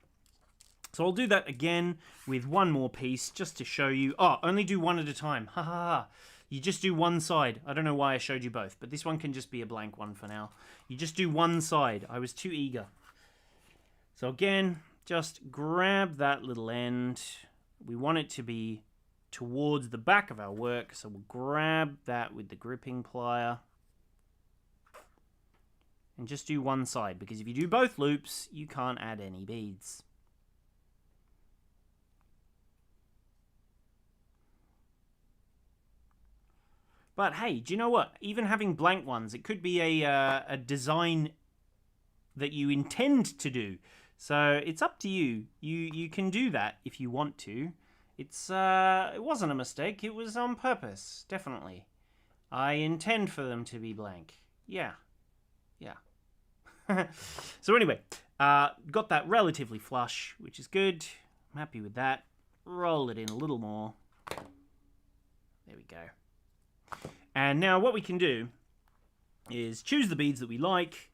So I'll do that again with one more piece just to show you. Oh, only do one at a time. Ha ha ha. You just do one side. I don't know why I showed you both, but this one can just be a blank one for now. You just do one side. I was too eager. So again, just grab that little end. We want it to be towards the back of our work, so we'll grab that with the gripping plier. And just do one side, because if you do both loops, you can't add any beads. But hey, do you know what? Even having blank ones, it could be a design that you intend to do. So it's up to you. You can do that if you want to. It wasn't a mistake. It was on purpose, definitely. I intend for them to be blank. Yeah. So anyway, got that relatively flush, which is good. I'm happy with that. Roll it in a little more. There we go. And now what we can do is choose the beads that we like.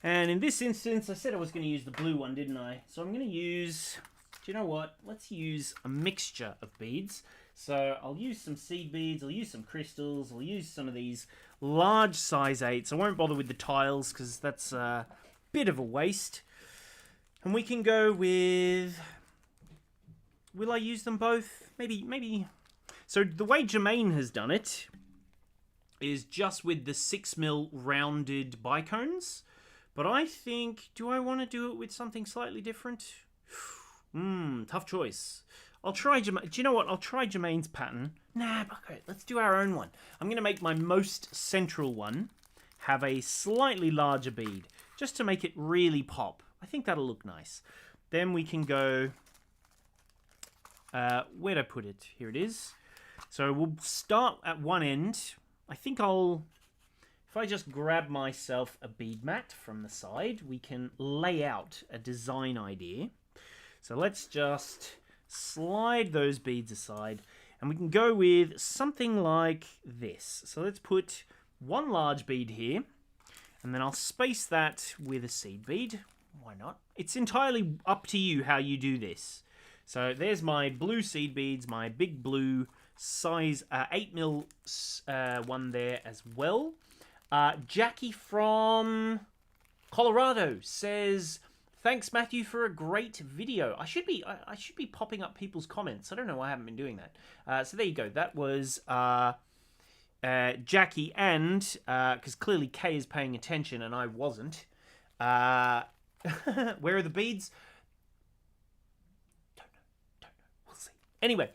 And in this instance, I said I was going to use the blue one, didn't I? So I'm going to use, do you know what? Let's use a mixture of beads. So I'll use some seed beads, I'll use some crystals, I'll use some of these large size 8s. I won't bother with the tiles because that's a bit of a waste. And we can go with, will I use them both? Maybe. So the way Jermaine has done it is just with the 6mm rounded bicones. But I think, do I want to do it with something slightly different? Tough choice. I'll try Jermaine. Do you know what? I'll try Jermaine's pattern. Nah, okay, let's do our own one. I'm going to make my most central one have a slightly larger bead, just to make it really pop. I think that'll look nice. Then we can go, where'd I put it? Here it is. So we'll start at one end. I think if I just grab myself a bead mat from the side, we can lay out a design idea. So let's just slide those beads aside, and we can go with something like this. So let's put one large bead here, and then I'll space that with a seed bead. Why not? It's entirely up to you how you do this. So there's my blue seed beads, my big blue size 8mm one there as well. Jackie from Colorado says, "Thanks, Matthew, for a great video." I should be popping up people's comments. I don't know why I haven't been doing that. So there you go. That was Jackie, and because clearly Kay is paying attention and I wasn't. Where are the beads? Don't know. We'll see. Anyway,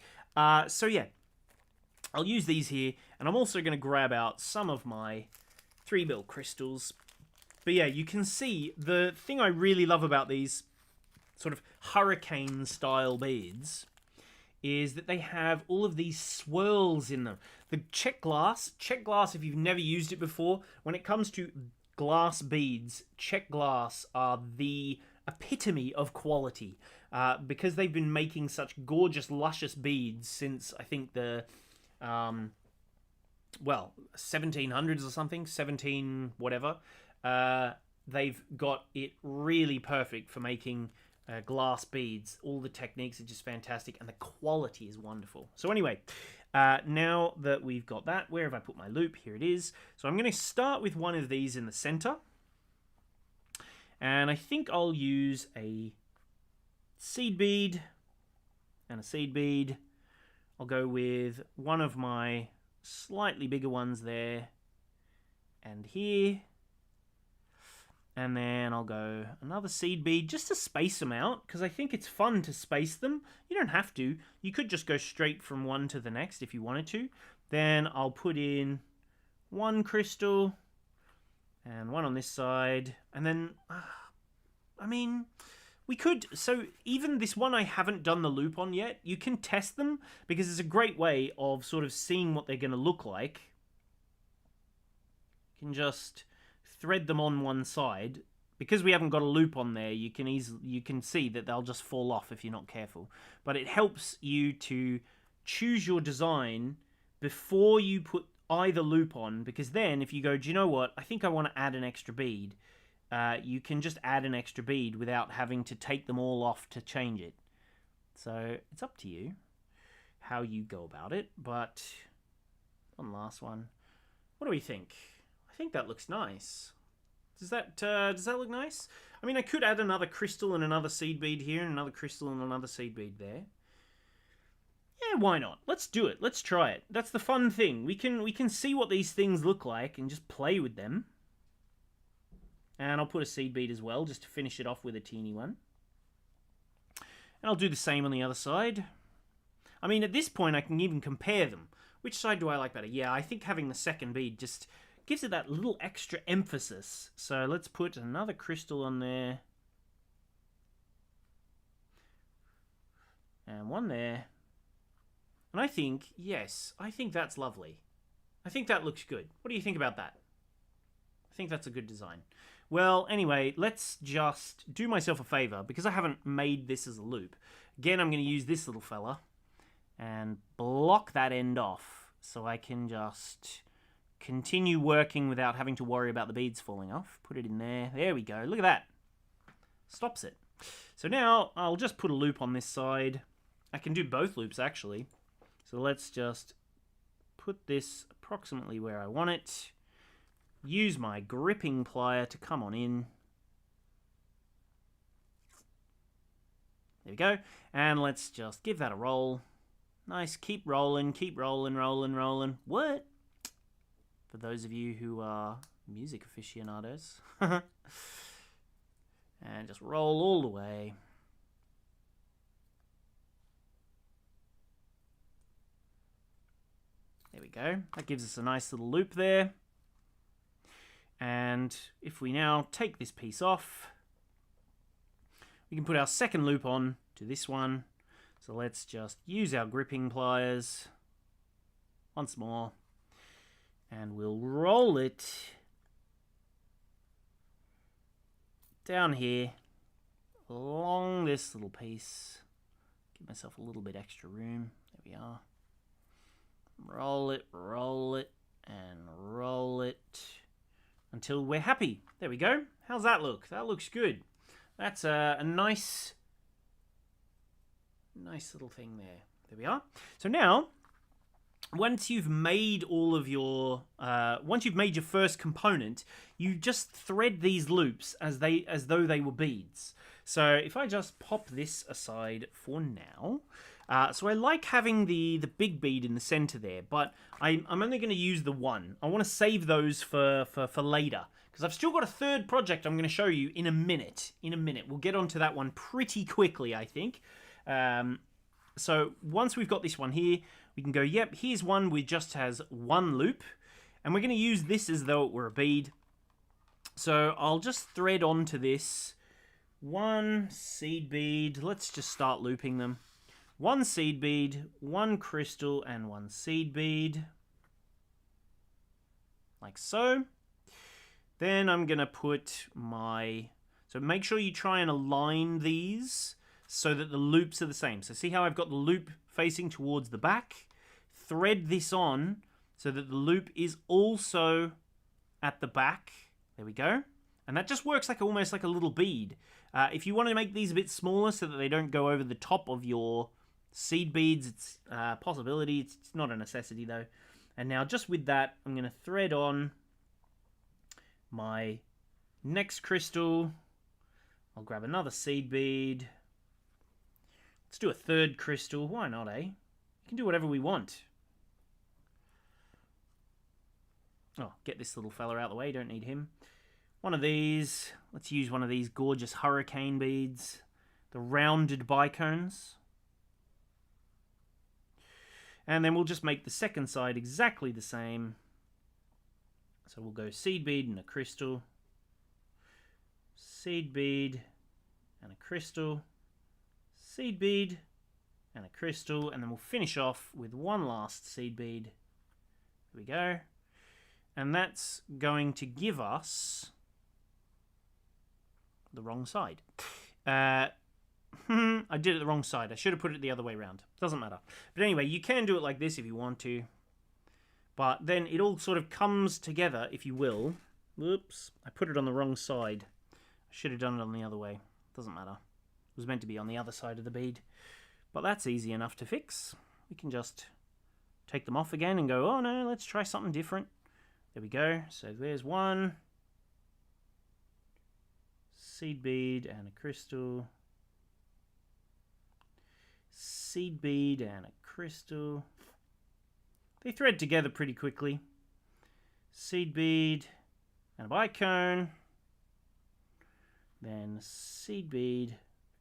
so yeah, I'll use these here, and I'm also going to grab out some of my 3mm crystals. But yeah, you can see the thing I really love about these sort of hurricane style beads is that they have all of these swirls in them. The Czech Glass, if you've never used it before, when it comes to glass beads, Czech Glass are the epitome of quality because they've been making such gorgeous, luscious beads since, I think, the 1700s or something, 17 whatever. They've got it really perfect for making glass beads. All the techniques are just fantastic, and the quality is wonderful. So anyway, now that we've got that, where have I put my loop? Here it is. So I'm going to start with one of these in the center, and I think I'll use a seed bead and a seed bead. I'll go with one of my slightly bigger ones there and here. And then I'll go another seed bead just to space them out, because I think it's fun to space them. You don't have to. You could just go straight from one to the next if you wanted to. Then I'll put in one crystal and one on this side. And then, I mean, we could... So even this one I haven't done the loop on yet, you can test them because it's a great way of sort of seeing what they're going to look like. You can just thread them on one side. Because we haven't got a loop on there, you can see that they'll just fall off if you're not careful. But it helps you to choose your design before you put either loop on, because then if you go, do you know what, I think I want to add an extra bead, you can just add an extra bead without having to take them all off to change it. So it's up to you how you go about it. But one last one. What do we think? I think that looks nice. Does that look nice? I mean, I could add another crystal and another seed bead here, and another crystal and another seed bead there. Yeah, why not? Let's do it. Let's try it. That's the fun thing. We can see what these things look like and just play with them. And I'll put a seed bead as well, just to finish it off with a teeny one. And I'll do the same on the other side. I mean, at this point, I can even compare them. Which side do I like better? Yeah, I think having the second bead just gives it that little extra emphasis. So let's put another crystal on there. And one there. And I think, yes, I think that's lovely. I think that looks good. What do you think about that? I think that's a good design. Well, anyway, let's just do myself a favor, because I haven't made this as a loop. Again, I'm going to use this little fella and block that end off so I can just continue working without having to worry about the beads falling off. Put it in there. There we go. Look at that. Stops it. So now I'll just put a loop on this side. I can do both loops, actually. So let's just put this approximately where I want it. Use my gripping plier to come on in. There we go. And let's just give that a roll. Nice. Keep rolling, rolling. What? For those of you who are music aficionados. And just roll all the way. There we go. That gives us a nice little loop there. And if we now take this piece off, we can put our second loop on to this one. So let's just use our gripping pliers once more. And we'll roll it down here along this little piece. Give myself a little bit extra room. There we are. Roll it, and roll it until we're happy. There we go. How's that look? That looks good. That's a nice little thing there. There we are. So now once you've made all of your once you've made your first component, you just thread these loops as though they were beads. So if I just pop this aside for now, so I like having the big bead in the center there, but I'm only going to use the one. I want to save those for later, because I've still got a third project I'm going to show you in a minute. We'll get onto that one pretty quickly, I think. So once we've got this one here, we can go, yep, here's one which just has one loop, and we're going to use this as though it were a bead. So I'll just thread onto this one seed bead. Let's just start looping them. One seed bead, one crystal, and one seed bead. Like so. Then I'm going to put my... So make sure you try and align these so that the loops are the same. So see how I've got the loop facing towards the back? Thread this on so that the loop is also at the back. There we go. And that just works like almost like a little bead. If you want to make these a bit smaller so that they don't go over the top of your seed beads, it's a possibility. It's not a necessity though. And now just with that, I'm going to thread on my next crystal. I'll grab another seed bead. Let's do a third crystal. Why not, eh? We can do whatever we want. Oh, get this little fella out of the way. Don't need him. One of these. Let's use one of these gorgeous hurricane beads. The rounded bicones. And then we'll just make the second side exactly the same. So we'll go seed bead and a crystal. Seed bead and a crystal. Seed bead and a crystal. And then we'll finish off with one last seed bead. There we go. And that's going to give us the wrong side. I did it the wrong side. I should have put it the other way around. Doesn't matter. But anyway, you can do it like this if you want to. But then it all sort of comes together, if you will. Whoops. I put it on the wrong side. I should have done it on the other way. Doesn't matter. It was meant to be on the other side of the bead. But that's easy enough to fix. We can just take them off again and go, oh no, let's try something different. There we go. So there's one seed bead and a crystal. Seed bead and a crystal. They thread together pretty quickly. Seed bead and a bicone. Then seed bead,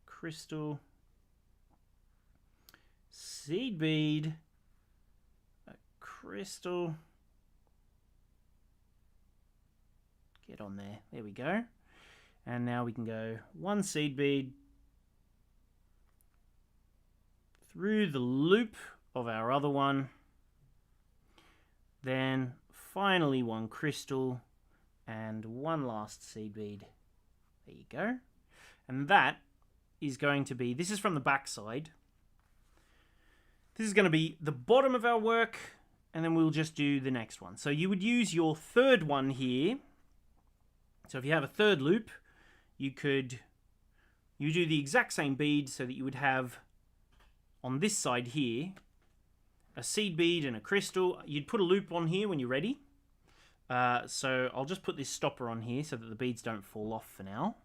crystal. Seed bead, a crystal. Get on there. There we go. And now we can go one seed bead through the loop of our other one. Then finally one crystal and one last seed bead. There you go. And that is going to be, this is from the back side. This is going to be the bottom of our work, and then we'll just do the next one. So you would use your third one here. So if you have a third loop, you do the exact same bead so that you would have on this side here a seed bead and a crystal. You'd put a loop on here when you're ready. So I'll just put this stopper on here so that the beads don't fall off for now.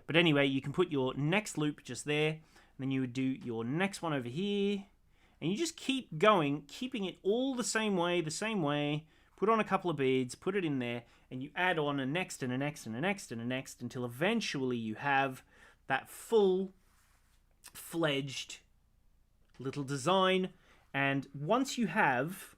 But anyway, you can put your next loop just there, and then you would do your next one over here, and you just keep going, keeping it all the same way, put on a couple of beads, put it in there, and you add on a next and a next and a next and a next until eventually you have that full-fledged little design. And once you have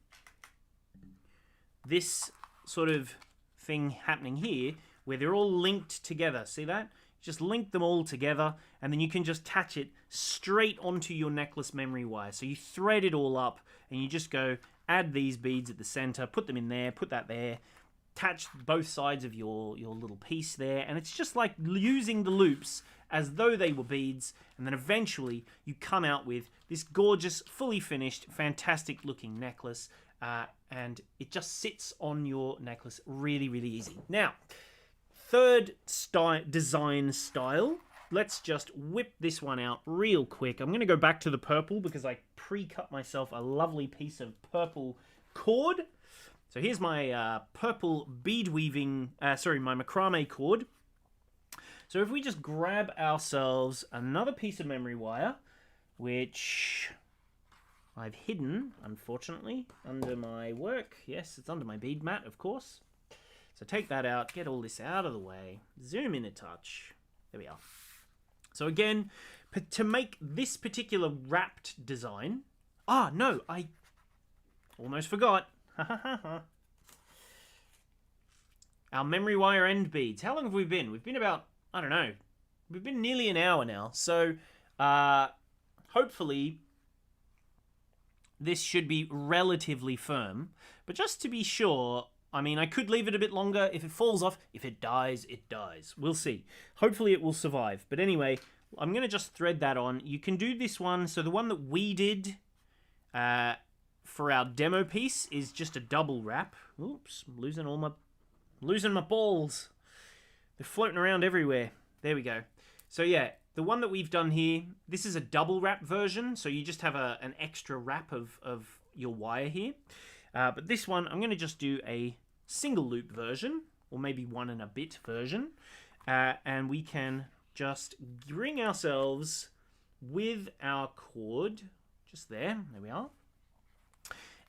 this sort of thing happening here, where they're all linked together, see that? Just link them all together, and then you can just attach it straight onto your necklace memory wire. So you thread it all up, and you just go, add these beads at the center, put them in there, put that there, attach both sides of your little piece there, and it's just like using the loops as though they were beads, and then eventually you come out with this gorgeous, fully finished, fantastic looking necklace, and it just sits on your necklace really, really easy. Now, third design style. Let's just whip this one out real quick. I'm going to go back to the purple because I pre-cut myself a lovely piece of purple cord. So here's my purple bead weaving, my macrame cord. So if we just grab ourselves another piece of memory wire, which I've hidden, unfortunately, under my work. Yes, it's under my bead mat, of course. So take that out, get all this out of the way, zoom in a touch. There we are. So again, to make this particular wrapped design... Ah, no, I almost forgot. Our memory wire end beads. How long have we been? We've been about, I don't know, we've been nearly an hour now. So hopefully this should be relatively firm. But just to be sure, I mean, I could leave it a bit longer. If it falls off, if it dies, it dies. We'll see. Hopefully it will survive. But anyway, I'm going to just thread that on. You can do this one. So the one that we did for our demo piece is just a double wrap. Oops, I'm losing my balls. They're floating around everywhere. There we go. So yeah, the one that we've done here, this is a double wrap version. So you just have an extra wrap of your wire here. But this one, I'm going to just do a single loop version, or maybe 1 and a bit version. And we can just ring ourselves with our cord, just there we are.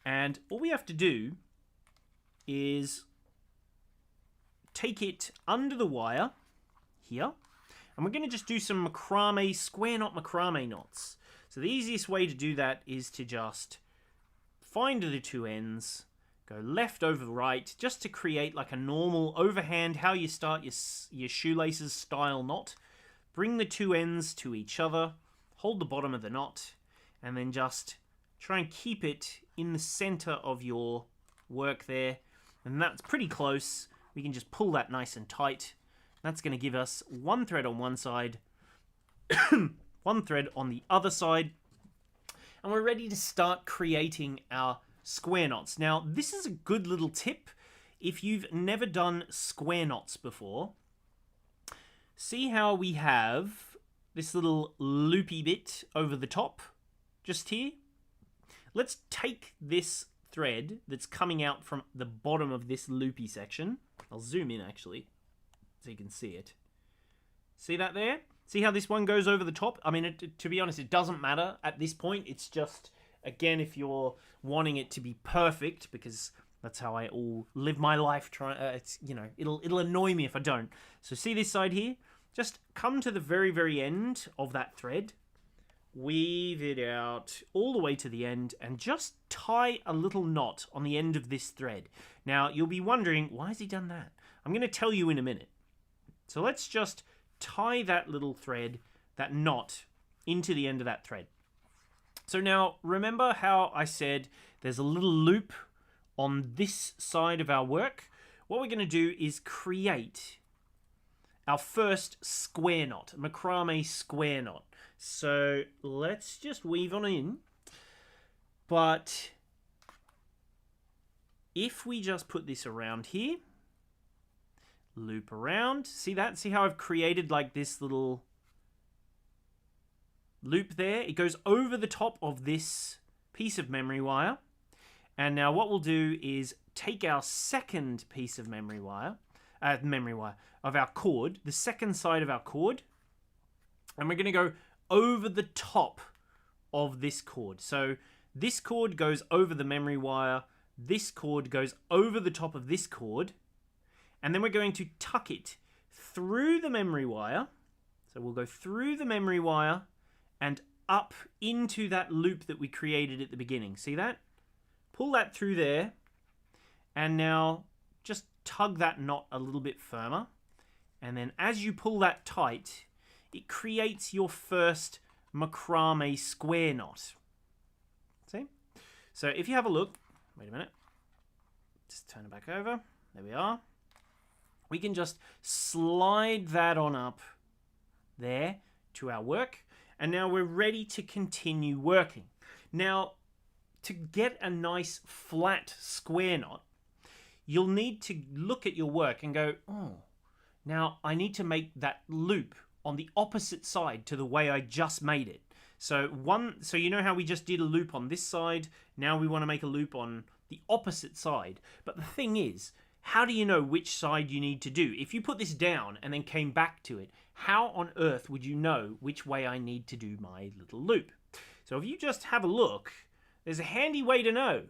And all we have to do is take it under the wire here, and we're going to just do some macrame, square knot macrame knots. So the easiest way to do that is to just find the two ends, go left over right, just to create like a normal overhand, how you start your shoelaces style knot. Bring the two ends to each other, hold the bottom of the knot, and then just try and keep it in the center of your work there. And that's pretty close. We can just pull that nice and tight. That's going to give us one thread on one side, one thread on the other side, and we're ready to start creating our square knots. Now, this is a good little tip if you've never done square knots before. See how we have this little loopy bit over the top, just here? Let's take this thread that's coming out from the bottom of this loopy section. I'll zoom in actually, so you can see it. See that there? See how this one goes over the top? I mean, to be honest, it doesn't matter at this point. It's just, again, if you're wanting it to be perfect, because that's how I all live my life. It's, you know, it'll annoy me if I don't. So see this side here? Just come to the very, very end of that thread. Weave it out all the way to the end and just tie a little knot on the end of this thread. Now, you'll be wondering, why has he done that? I'm going to tell you in a minute. So let's just tie that little thread, that knot, into the end of that thread. So now, remember how I said there's a little loop on this side of our work? What we're going to do is create our first square knot, macrame square knot. So let's just weave on in. But if we just put this around here, loop around, see that? See how I've created like this little loop there? It goes over the top of this piece of memory wire. And now what we'll do is take our second piece of memory wire of our cord, the second side of our cord, and we're going to go over the top of this cord. So this cord goes over the memory wire, this cord goes over the top of this cord, and then we're going to tuck it through the memory wire. So we'll go through the memory wire and up into that loop that we created at the beginning. See that? Pull that through there, and now just tug that knot a little bit firmer. And then as you pull that tight, it creates your first macrame square knot. See? So if you have a look, wait a minute, just turn it back over. There we are. We can just slide that on up there to our work. And now we're ready to continue working. Now, to get a nice flat square knot, you'll need to look at your work and go, oh, now I need to make that loop on the opposite side to the way I just made it. So you know how we just did a loop on this side? Now we want to make a loop on the opposite side. But the thing is, how do you know which side you need to do? If you put this down and then came back to it, how on earth would you know which way I need to do my little loop? So if you just have a look, there's a handy way to know.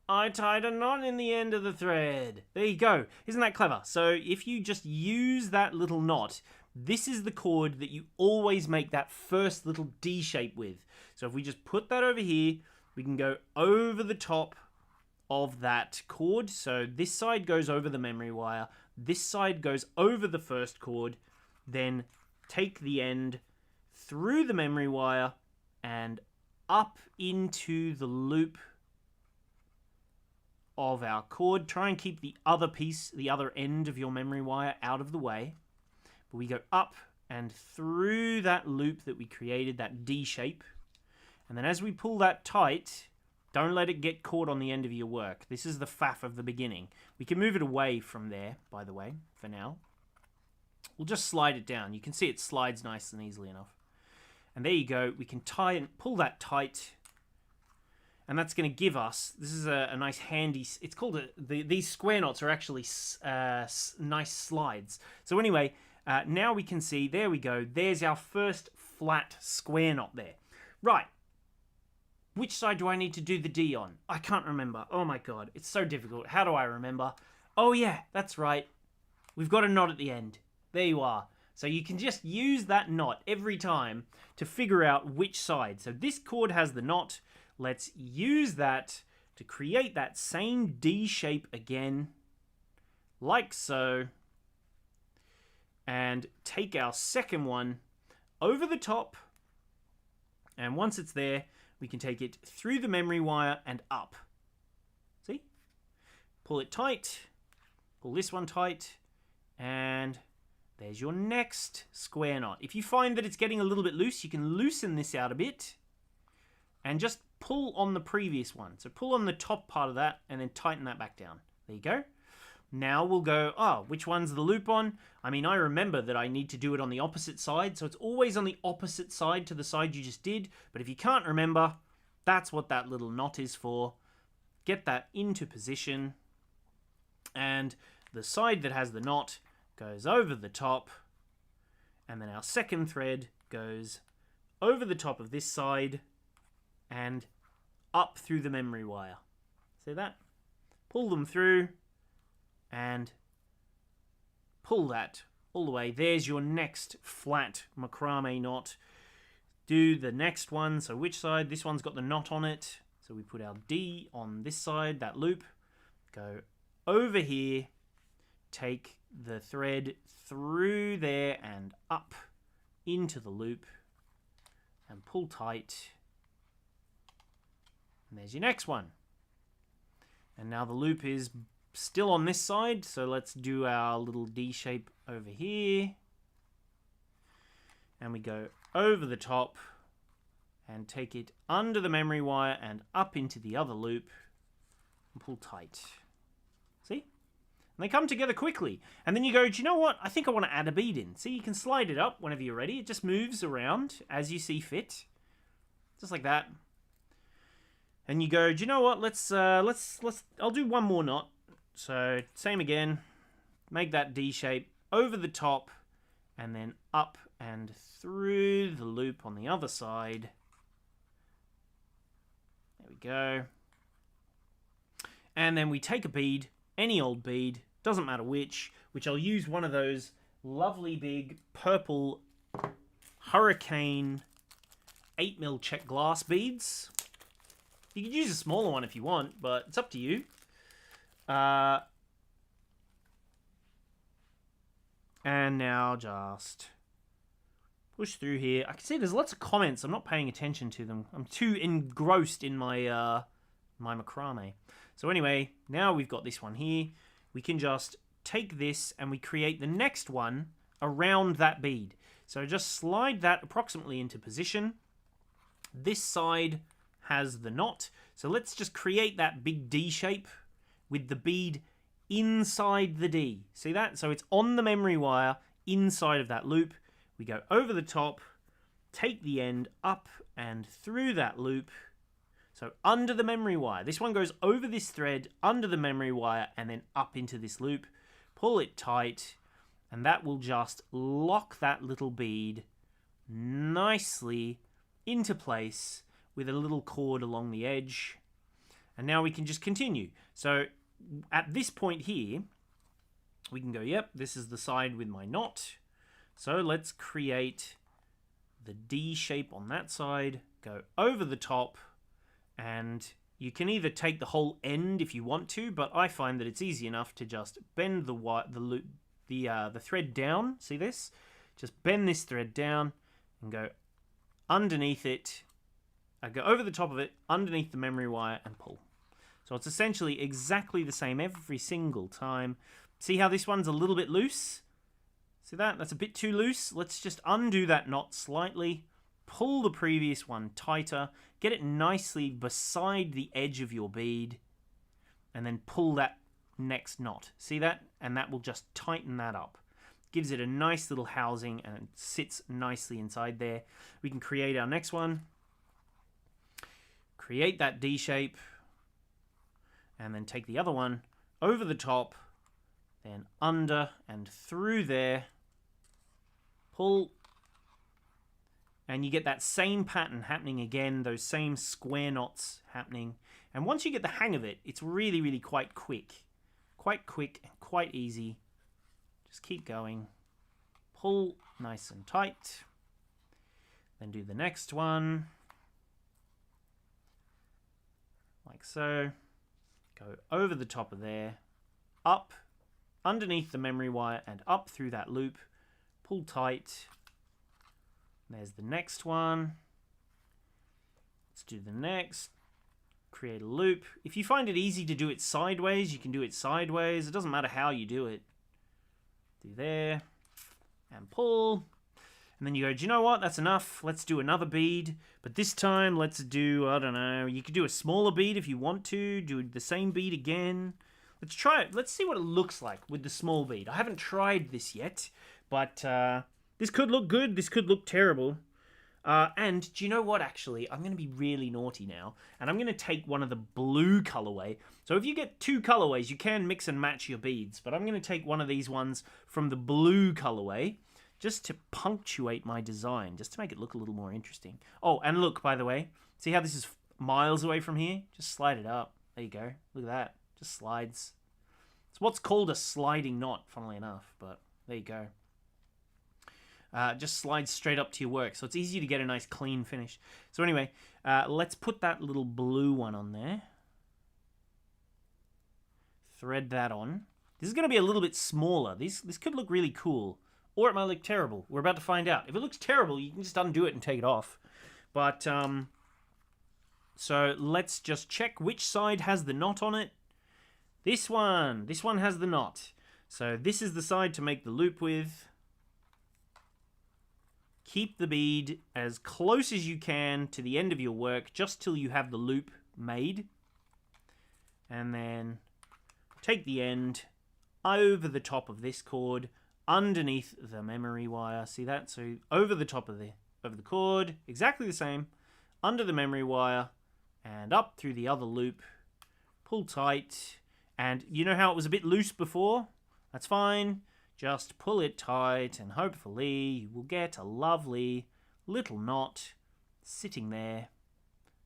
I tied a knot in the end of the thread. There you go. Isn't that clever? So if you just use that little knot, this is the cord that you always make that first little D shape with. So if we just put that over here, we can go over the top of that cord. So this side goes over the memory wire. This side goes over the first cord. Then take the end through the memory wire and up into the loop of our cord. Try and keep the other piece, the other end of your memory wire out of the way. But we go up and through that loop that we created, that D shape. And then as we pull that tight, don't let it get caught on the end of your work. This is the faff of the beginning. We can move it away from there, by the way, for now. We'll just slide it down. You can see it slides nice and easily enough. And there you go. We can tie and pull that tight. And that's going to give us, this is a nice handy, it's called, these square knots are actually nice slides. So anyway, now we can see, there we go, there's our first flat square knot there. Right, which side do I need to do the D on? I can't remember. Oh my god, it's so difficult. How do I remember? Oh yeah, that's right. We've got a knot at the end. There you are. So you can just use that knot every time to figure out which side. So this cord has the knot. Let's use that to create that same D shape again, like so, and take our second one over the top, and once it's there, we can take it through the memory wire and up. See? Pull it tight, pull this one tight, and there's your next square knot. If you find that it's getting a little bit loose, you can loosen this out a bit, and just pull on the previous one. So pull on the top part of that and then tighten that back down. There you go. Now we'll go, which one's the loop on? I mean, I remember that I need to do it on the opposite side, so it's always on the opposite side to the side you just did. But if you can't remember, that's what that little knot is for. Get that into position. And the side that has the knot goes over the top. And then our second thread goes over the top of this side and up through the memory wire. See that? Pull them through and pull that all the way. There's your next flat macrame knot. Do the next one. So which side? This one's got the knot on it. So we put our D on this side, that loop. Go over here. Take the thread through there and up into the loop and pull tight. And there's your next one. And now the loop is still on this side, so let's do our little D shape over here. And we go over the top and take it under the memory wire and up into the other loop and pull tight. See? And they come together quickly. And then you go, do you know what? I think I want to add a bead in. See, you can slide it up whenever you're ready. It just moves around as you see fit. Just like that. And you go, do you know what? I'll do one more knot. So same again. Make that D shape over the top and then up and through the loop on the other side. There we go. And then we take a bead, any old bead, doesn't matter which I'll use one of those lovely big purple Hurricane 8mm Czech Glass beads. You could use a smaller one if you want, but it's up to you. And now just push through here. I can see there's lots of comments. I'm not paying attention to them. I'm too engrossed in my my macrame. So anyway, now we've got this one here. We can just take this and we create the next one around that bead. So just slide that approximately into position. This side has the knot. So let's just create that big D shape with the bead inside the D. See that? So it's on the memory wire inside of that loop. We go over the top, take the end up and through that loop. So under the memory wire. This one goes over this thread, under the memory wire, and then up into this loop. Pull it tight, and that will just lock that little bead nicely into place with a little cord along the edge. And now we can just continue. So at this point here, we can go, yep, this is the side with my knot. So let's create the D shape on that side, go over the top, and you can either take the whole end if you want to, but I find that it's easy enough to just bend the thread down. See this? Just bend this thread down and go underneath it. Go over the top of it, underneath the memory wire, and pull. So it's essentially exactly the same every single time. See how this one's a little bit loose? See that? That's a bit too loose. Let's just undo that knot slightly. Pull the previous one tighter. Get it nicely beside the edge of your bead. And then pull that next knot. See that? And that will just tighten that up. Gives it a nice little housing and it sits nicely inside there. We can create our next one. Create that D shape. And then take the other one over the top. Then under and through there. Pull. And you get that same pattern happening again, those same square knots happening. And once you get the hang of it, it's really, really quite quick. Quite quick and quite easy. Just keep going. Pull nice and tight. Then do the next one. Like so. Go over the top of there. Up, underneath the memory wire and up through that loop. Pull tight. There's the next one. Let's do the next. Create a loop. If you find it easy to do it sideways, you can do it sideways. It doesn't matter how you do it. Do there. And pull. And then you go, do you know what? That's enough. Let's do another bead. But this time, let's do, I don't know. You could do a smaller bead if you want to. Do the same bead again. Let's try it. Let's see what it looks like with the small bead. I haven't tried this yet. But this could look good. This could look terrible. And do you know what, actually? I'm going to be really naughty now. And I'm going to take one of the blue colorway. So if you get two colorways, you can mix and match your beads. But I'm going to take one of these ones from the blue colorway. Just to punctuate my design. Just to make it look a little more interesting. Oh, and look, by the way. See how this is miles away from here? Just slide it up. There you go. Look at that. Just slides. It's what's called a sliding knot, funnily enough. But there you go. Just slides straight up to your work. So it's easy to get a nice clean finish. So anyway, let's put that little blue one on there. Thread that on. This is going to be a little bit smaller. This could look really cool. Or it might look terrible. We're about to find out. If it looks terrible, you can just undo it and take it off. But, so let's just check which side has the knot on it. This one. This one has the knot. So this is the side to make the loop with. Keep the bead as close as you can to the end of your work, just till you have the loop made. And then take the end over the top of this cord, underneath the memory wire. See that? So over the top of the cord, exactly the same, under the memory wire, and up through the other loop. Pull tight. And you know how it was a bit loose before? That's fine. Just pull it tight, and hopefully you will get a lovely little knot sitting there.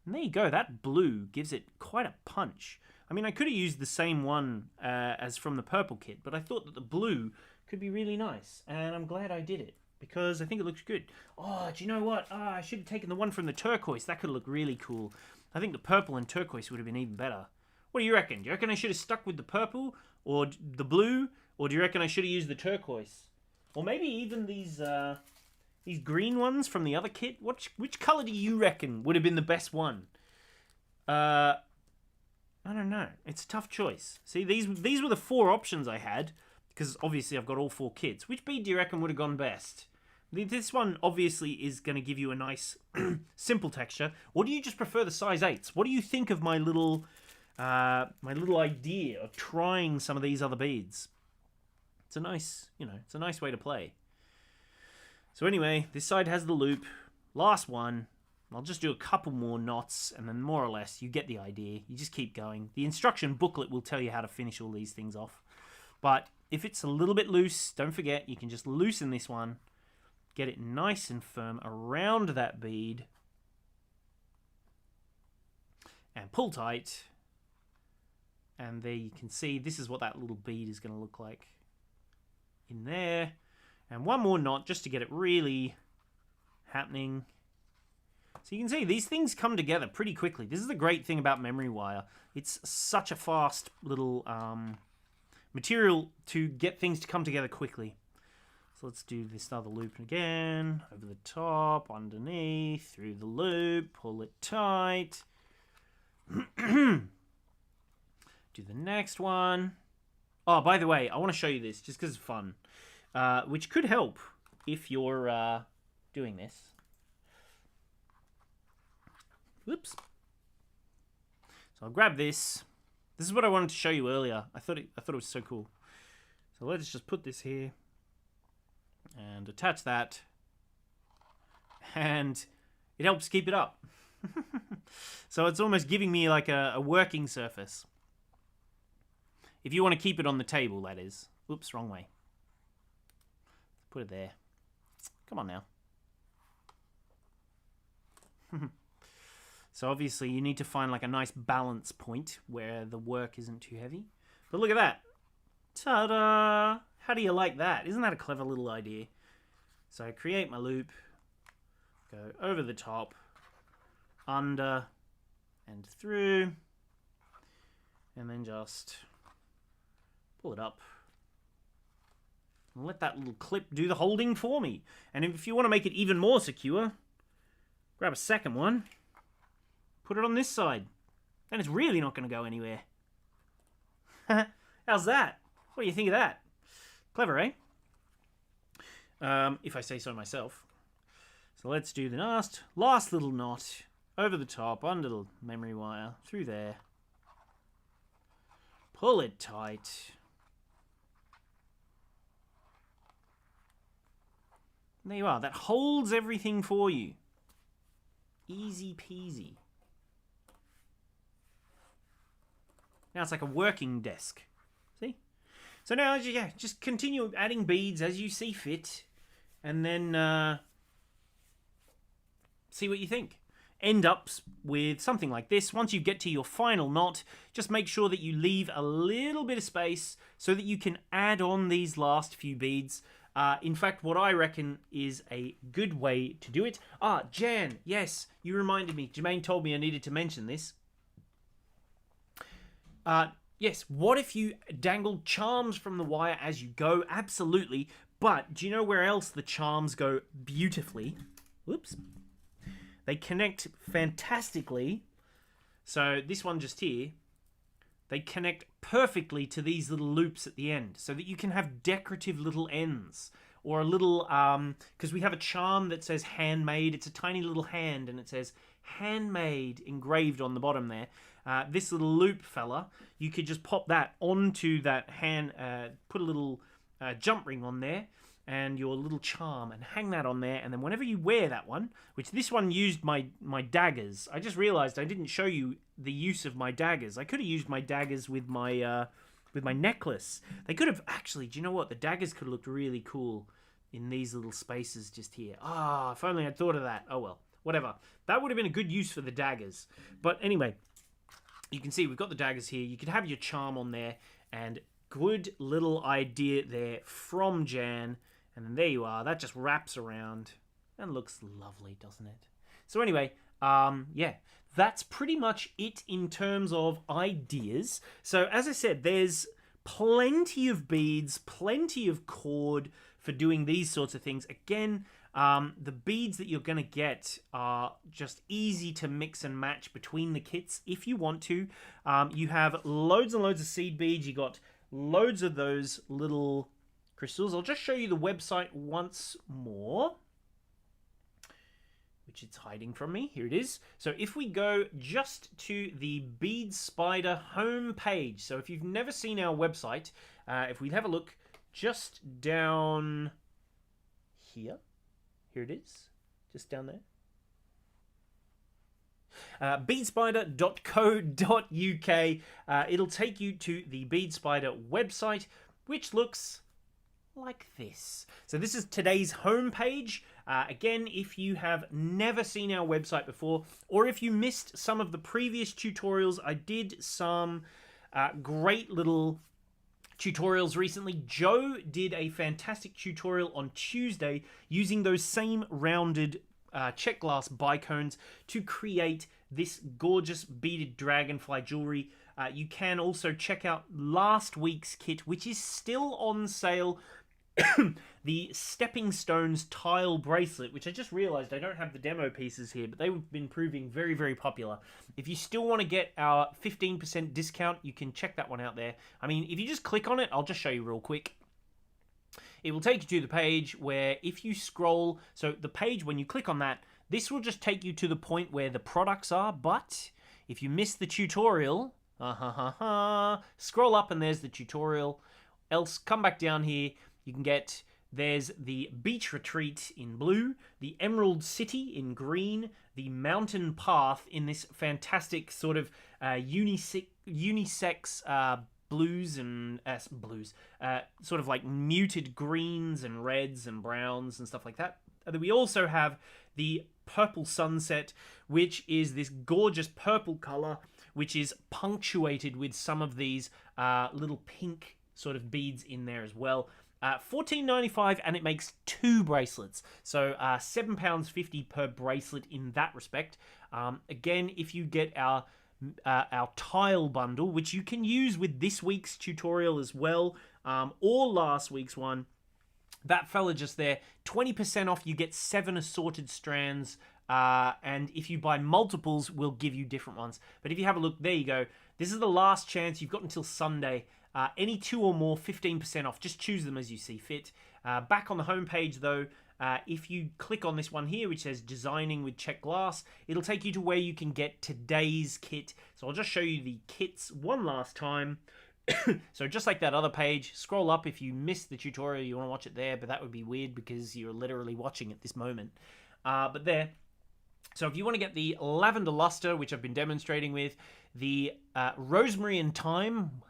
And there you go. That blue gives it quite a punch. I mean, I could have used the same one as from the purple kit, but I thought that the blue could be really nice, and I'm glad I did it because I think it looks good. Oh, do you know what? I should have taken the one from the turquoise. That could look really cool. I think the purple and turquoise would have been even better. What do you reckon? Do you reckon I should have stuck with the purple or the blue, or do you reckon I should have used the turquoise? Or maybe even these green ones from the other kit? Which color do you reckon would have been the best one? I don't know. It's a tough choice. See, these were the 4 options I had. Because obviously I've got all 4 kits. Which bead do you reckon would have gone best? This one obviously is going to give you a nice simple texture. Or do you just prefer the size 8s? What do you think of my little idea of trying some of these other beads? It's a nice way to play. So anyway, this side has the loop. last one. I'll just do a couple more knots, and then more or less you get the idea. You just keep going. The instruction booklet will tell you how to finish all these things off. But if it's a little bit loose, don't forget, you can just loosen this one, get it nice and firm around that bead, and pull tight. And there you can see, this is what that little bead is going to look like in there. And one more knot just to get it really happening. So you can see these things come together pretty quickly. This is the great thing about memory wire. It's such a fast little material to get things to come together quickly. So let's do this other loop again. Over the top, underneath, through the loop, pull it tight. Do the next one. Oh, by the way, I want to show you this just because it's fun. Which could help if you're doing this. Whoops. So I'll grab this. This is what I wanted to show you earlier. I thought it was so cool. So let's just put this here and attach that, and it helps keep it up. So it's almost giving me like a working surface. If you want to keep it on the table, that is. Oops, wrong way. Put it there. Come on now. So obviously you need to find like a nice balance point where the work isn't too heavy. But look at that. Ta-da! How do you like that? Isn't that a clever little idea? So I create my loop, go over the top, under, and through, and then just pull it up. And let that little clip do the holding for me. And if you want to make it even more secure, grab a second one, put it on this side, and it's really not going to go anywhere. How's that? What do you think of that? Clever, eh? If I say so myself. So let's do the last little knot over the top, under the memory wire, through there. Pull it tight. And there you are. That holds everything for you. Easy peasy. Now it's like a working desk. See? So now, yeah, just continue adding beads as you see fit, and then see what you think. End up with something like this. Once you get to your final knot, just make sure that you leave a little bit of space so that you can add on these last few beads. In fact, what I reckon is a good way to do it. Jan, yes, you reminded me. Jermaine told me I needed to mention this. Yes, what if you dangled charms from the wire as you go? Absolutely. But do you know where else the charms go beautifully? Whoops. They connect fantastically. So this one just here, they connect perfectly to these little loops at the end so that you can have decorative little ends. Or a little, because we have a charm that says handmade. It's a tiny little hand and it says handmade engraved on the bottom there. This little loop fella, you could just pop that onto that hand, put a little jump ring on there and your little charm and hang that on there. And then whenever you wear that one, which this one used my daggers. I just realized I didn't show you the use of my daggers. I could have used my daggers with my necklace. They could have, actually, do you know what? The daggers could have looked really cool in these little spaces just here. If only I'd thought of that. Oh well, whatever. That would have been a good use for the daggers. But anyway, you can see we've got the daggers here. You could have your charm on there, and good little idea there from Jan. And then there you are. That just wraps around and looks lovely, doesn't it? So anyway, yeah, that's pretty much it in terms of ideas. So as I said, there's plenty of beads, plenty of cord for doing these sorts of things. Again, the beads that you're going to get are just easy to mix and match between the kits if you want to. You have loads and loads of seed beads. You got loads of those little crystals. I'll just show you the website once more, which it's hiding from me. Here it is. So if we go just to the Bead Spider home page, so if you've never seen our website, if we have a look just down here, here it is, just down there. beadspider.co.uk. It'll take you to the Bead Spider website, which looks like this. So this is today's homepage. Again, if you have never seen our website before, or if you missed some of the previous tutorials, I did some great little tutorials recently. Joe did a fantastic tutorial on Tuesday using those same rounded Czech Glass bicones to create this gorgeous beaded dragonfly jewelry. You can also check out last week's kit, which is still on sale. The Stepping Stones tile bracelet, which I just realized I don't have the demo pieces here, but they've been proving very, very popular. If you still want to get our 15% discount, you can check that one out there. I mean, if you just click on it, I'll just show you real quick. It will take you to the page where if you scroll, so the page, when you click on that, this will just take you to the point where the products are, but if you miss the tutorial, scroll up and there's the tutorial. Else, come back down here. You can get, there's the Beach Retreat in blue, the Emerald City in green, the Mountain Path in this fantastic sort of unisex blues and sort of like muted greens and reds and browns and stuff like that. And then we also have the Purple Sunset, which is this gorgeous purple color, which is punctuated with some of these little pink sort of beads in there as well. $14.95, and it makes 2 bracelets, so £7.50 per bracelet in that respect. Again, if you get our tile bundle, which you can use with this week's tutorial as well, or last week's one, that fella just there, 20% off. You get 7 assorted strands, and if you buy multiples, we'll give you different ones. But if you have a look, there you go. This is the last chance. You've got until Sunday. Any 2 or more, 15% off. Just choose them as you see fit. Back on the homepage, though, if you click on this one here, which says Designing with Czech Glass, it'll take you to where you can get today's kit. So I'll just show you the kits one last time. So just like that other page, scroll up. If you missed the tutorial, you want to watch it there, but that would be weird because you're literally watching at this moment. But there. So if you want to get the Lavender Luster, which I've been demonstrating with, the Rosemary and Thyme,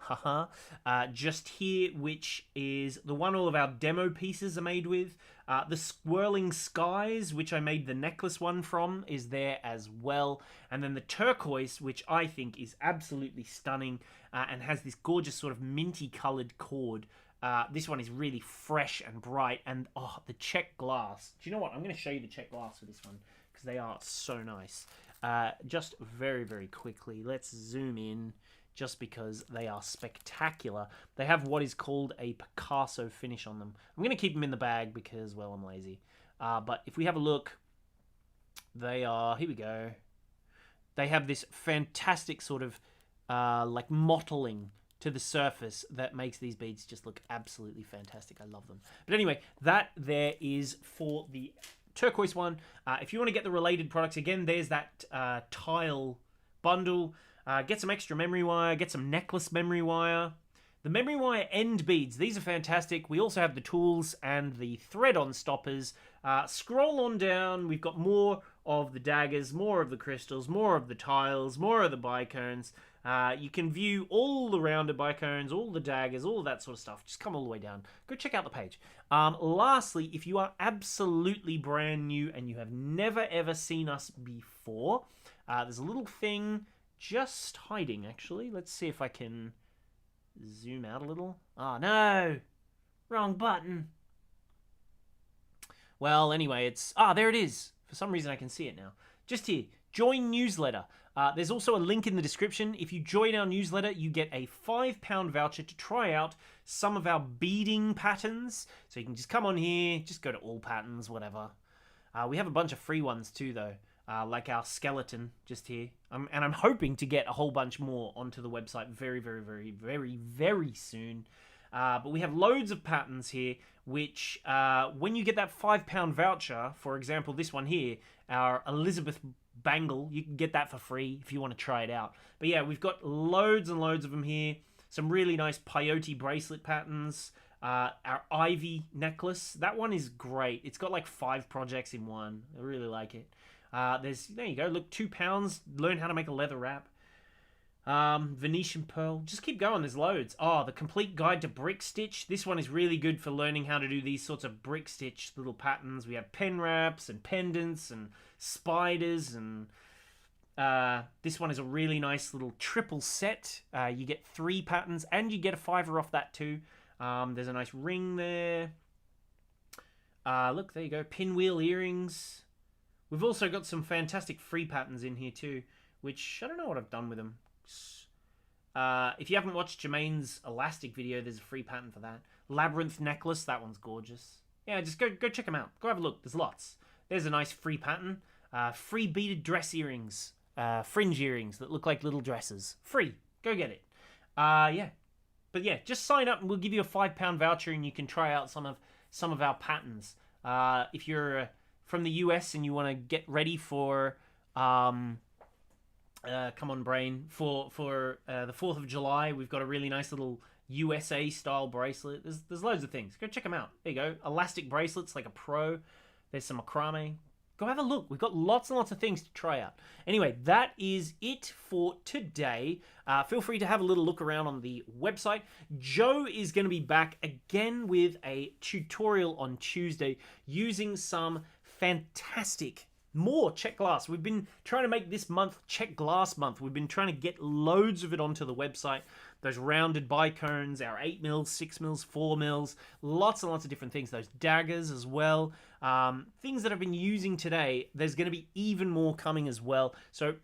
just here, which is the one all of our demo pieces are made with. The Swirling Skies, which I made the necklace one from, is there as well. And then the Turquoise, which I think is absolutely stunning and has this gorgeous sort of minty coloured cord. This one is really fresh and bright. And oh, the Czech Glass. Do you know what? I'm going to show you the Czech Glass for this one, because they are so nice. Just very, very quickly, let's zoom in, just because they are spectacular. They have what is called a Picasso finish on them. I'm going to keep them in the bag because, well, I'm lazy. But if we have a look, they are, here we go. They have this fantastic sort of like mottling to the surface that makes these beads just look absolutely fantastic. I love them. But anyway, that there is for the turquoise one. If you want to get the related products, again, there's that tile bundle. Get some extra memory wire, get some necklace memory wire. The memory wire end beads, these are fantastic. We also have the tools and the thread-on stoppers. Scroll on down, we've got more of the daggers, more of the crystals, more of the tiles, more of the bicones. You can view all the rounded bicones, all the daggers, all of that sort of stuff. Just come all the way down. Go check out the page. Lastly, if you are absolutely brand new and you have never ever seen us before, there's a little thing just hiding, actually. Let's see if I can zoom out a little. Oh, no! Wrong button. Well, anyway, it's... there it is. For some reason, I can see it now. Just here. Join newsletter. There's also a link in the description. If you join our newsletter, you get a £5 voucher to try out some of our beading patterns. So you can just come on here, just go to all patterns, whatever. We have a bunch of free ones too, though, like our skeleton just here. And I'm hoping to get a whole bunch more onto the website very, very, very, very, very soon. But we have loads of patterns here, which when you get that £5 voucher, for example, this one here, our Elizabeth bangle, you can get that for free if you want to try it out. But yeah, we've got loads and loads of them here. Some really nice peyote bracelet patterns. Our ivy necklace, that one is great. It's got like 5 projects in one. I really like it. There you go. Look, £2. Learn how to make a leather wrap. Venetian pearl. Just keep going. There's loads. Oh, the complete guide to brick stitch. This one is really good for learning how to do these sorts of brick stitch little patterns. We have pen wraps and pendants and spiders, and this one is a really nice little triple set. You get 3 patterns and you get a $5 off that too. There's a nice ring there. Look, there you go. Pinwheel earrings. We've also got some fantastic free patterns in here too, which I don't know what I've done with them. If you haven't watched Jermaine's elastic video, there's a free pattern for that. Labyrinth necklace, that one's gorgeous. Yeah, just go check them out. Go have a look. There's lots. There's a nice free pattern. Free beaded dress earrings, fringe earrings that look like little dresses. Free. Go get it. Yeah. But yeah, just sign up and we'll give you a £5 voucher and you can try out some of our patterns. If you're from the US and you want to get ready for come on brain, for the 4th of July, we've got a really nice little USA style bracelet. There's loads of things. Go check them out. There you go. Elastic bracelets like a pro. There's some macrame. Go have a look. We've got lots and lots of things to try out. Anyway, that is it for today. Feel free to have a little look around on the website. Joe is going to be back again with a tutorial on Tuesday using some fantastic more Czech Glass. We've been trying to make this month Czech Glass month. We've been trying to get loads of it onto the website. Those rounded bicones, our 8 mils, 6 mils, 4 mils, lots and lots of different things. Those daggers as well. Things that I've been using today. There's going to be even more coming as well. So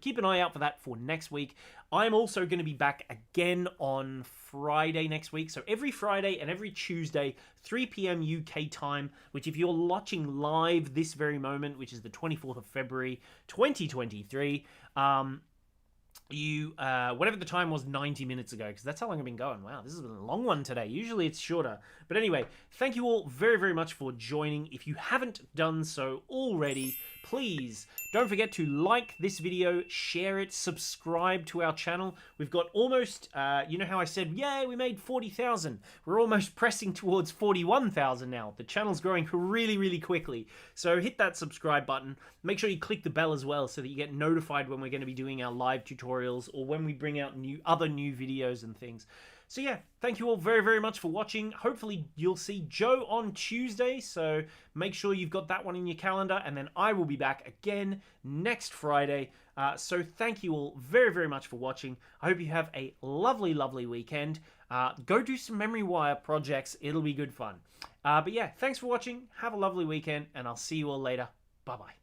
keep an eye out for that for next week. I'm also going to be back again on Friday next week. So every Friday and every Tuesday, 3 p.m. UK time, which if you're watching live this very moment, which is the 24th of February, 2023, whatever the time was 90 minutes ago, because that's how long I've been going. Wow, this has been a long one today. Usually it's shorter. But anyway, thank you all very, very much for joining. If you haven't done so already, please don't forget to like this video, share it, subscribe to our channel. We've got almost, you know how I said, yay, we made 40,000. We're almost pressing towards 41,000 now. The channel's growing really, really quickly. So hit that subscribe button. Make sure you click the bell as well so that you get notified when we're going to be doing our live tutorials or when we bring out other new videos and things. So yeah, thank you all very, very much for watching. Hopefully you'll see Joe on Tuesday, so make sure you've got that one in your calendar, and then I will be back again next Friday. So thank you all very, very much for watching. I hope you have a lovely, lovely weekend. Go do some memory wire projects. It'll be good fun. But yeah, thanks for watching. Have a lovely weekend, and I'll see you all later. Bye-bye.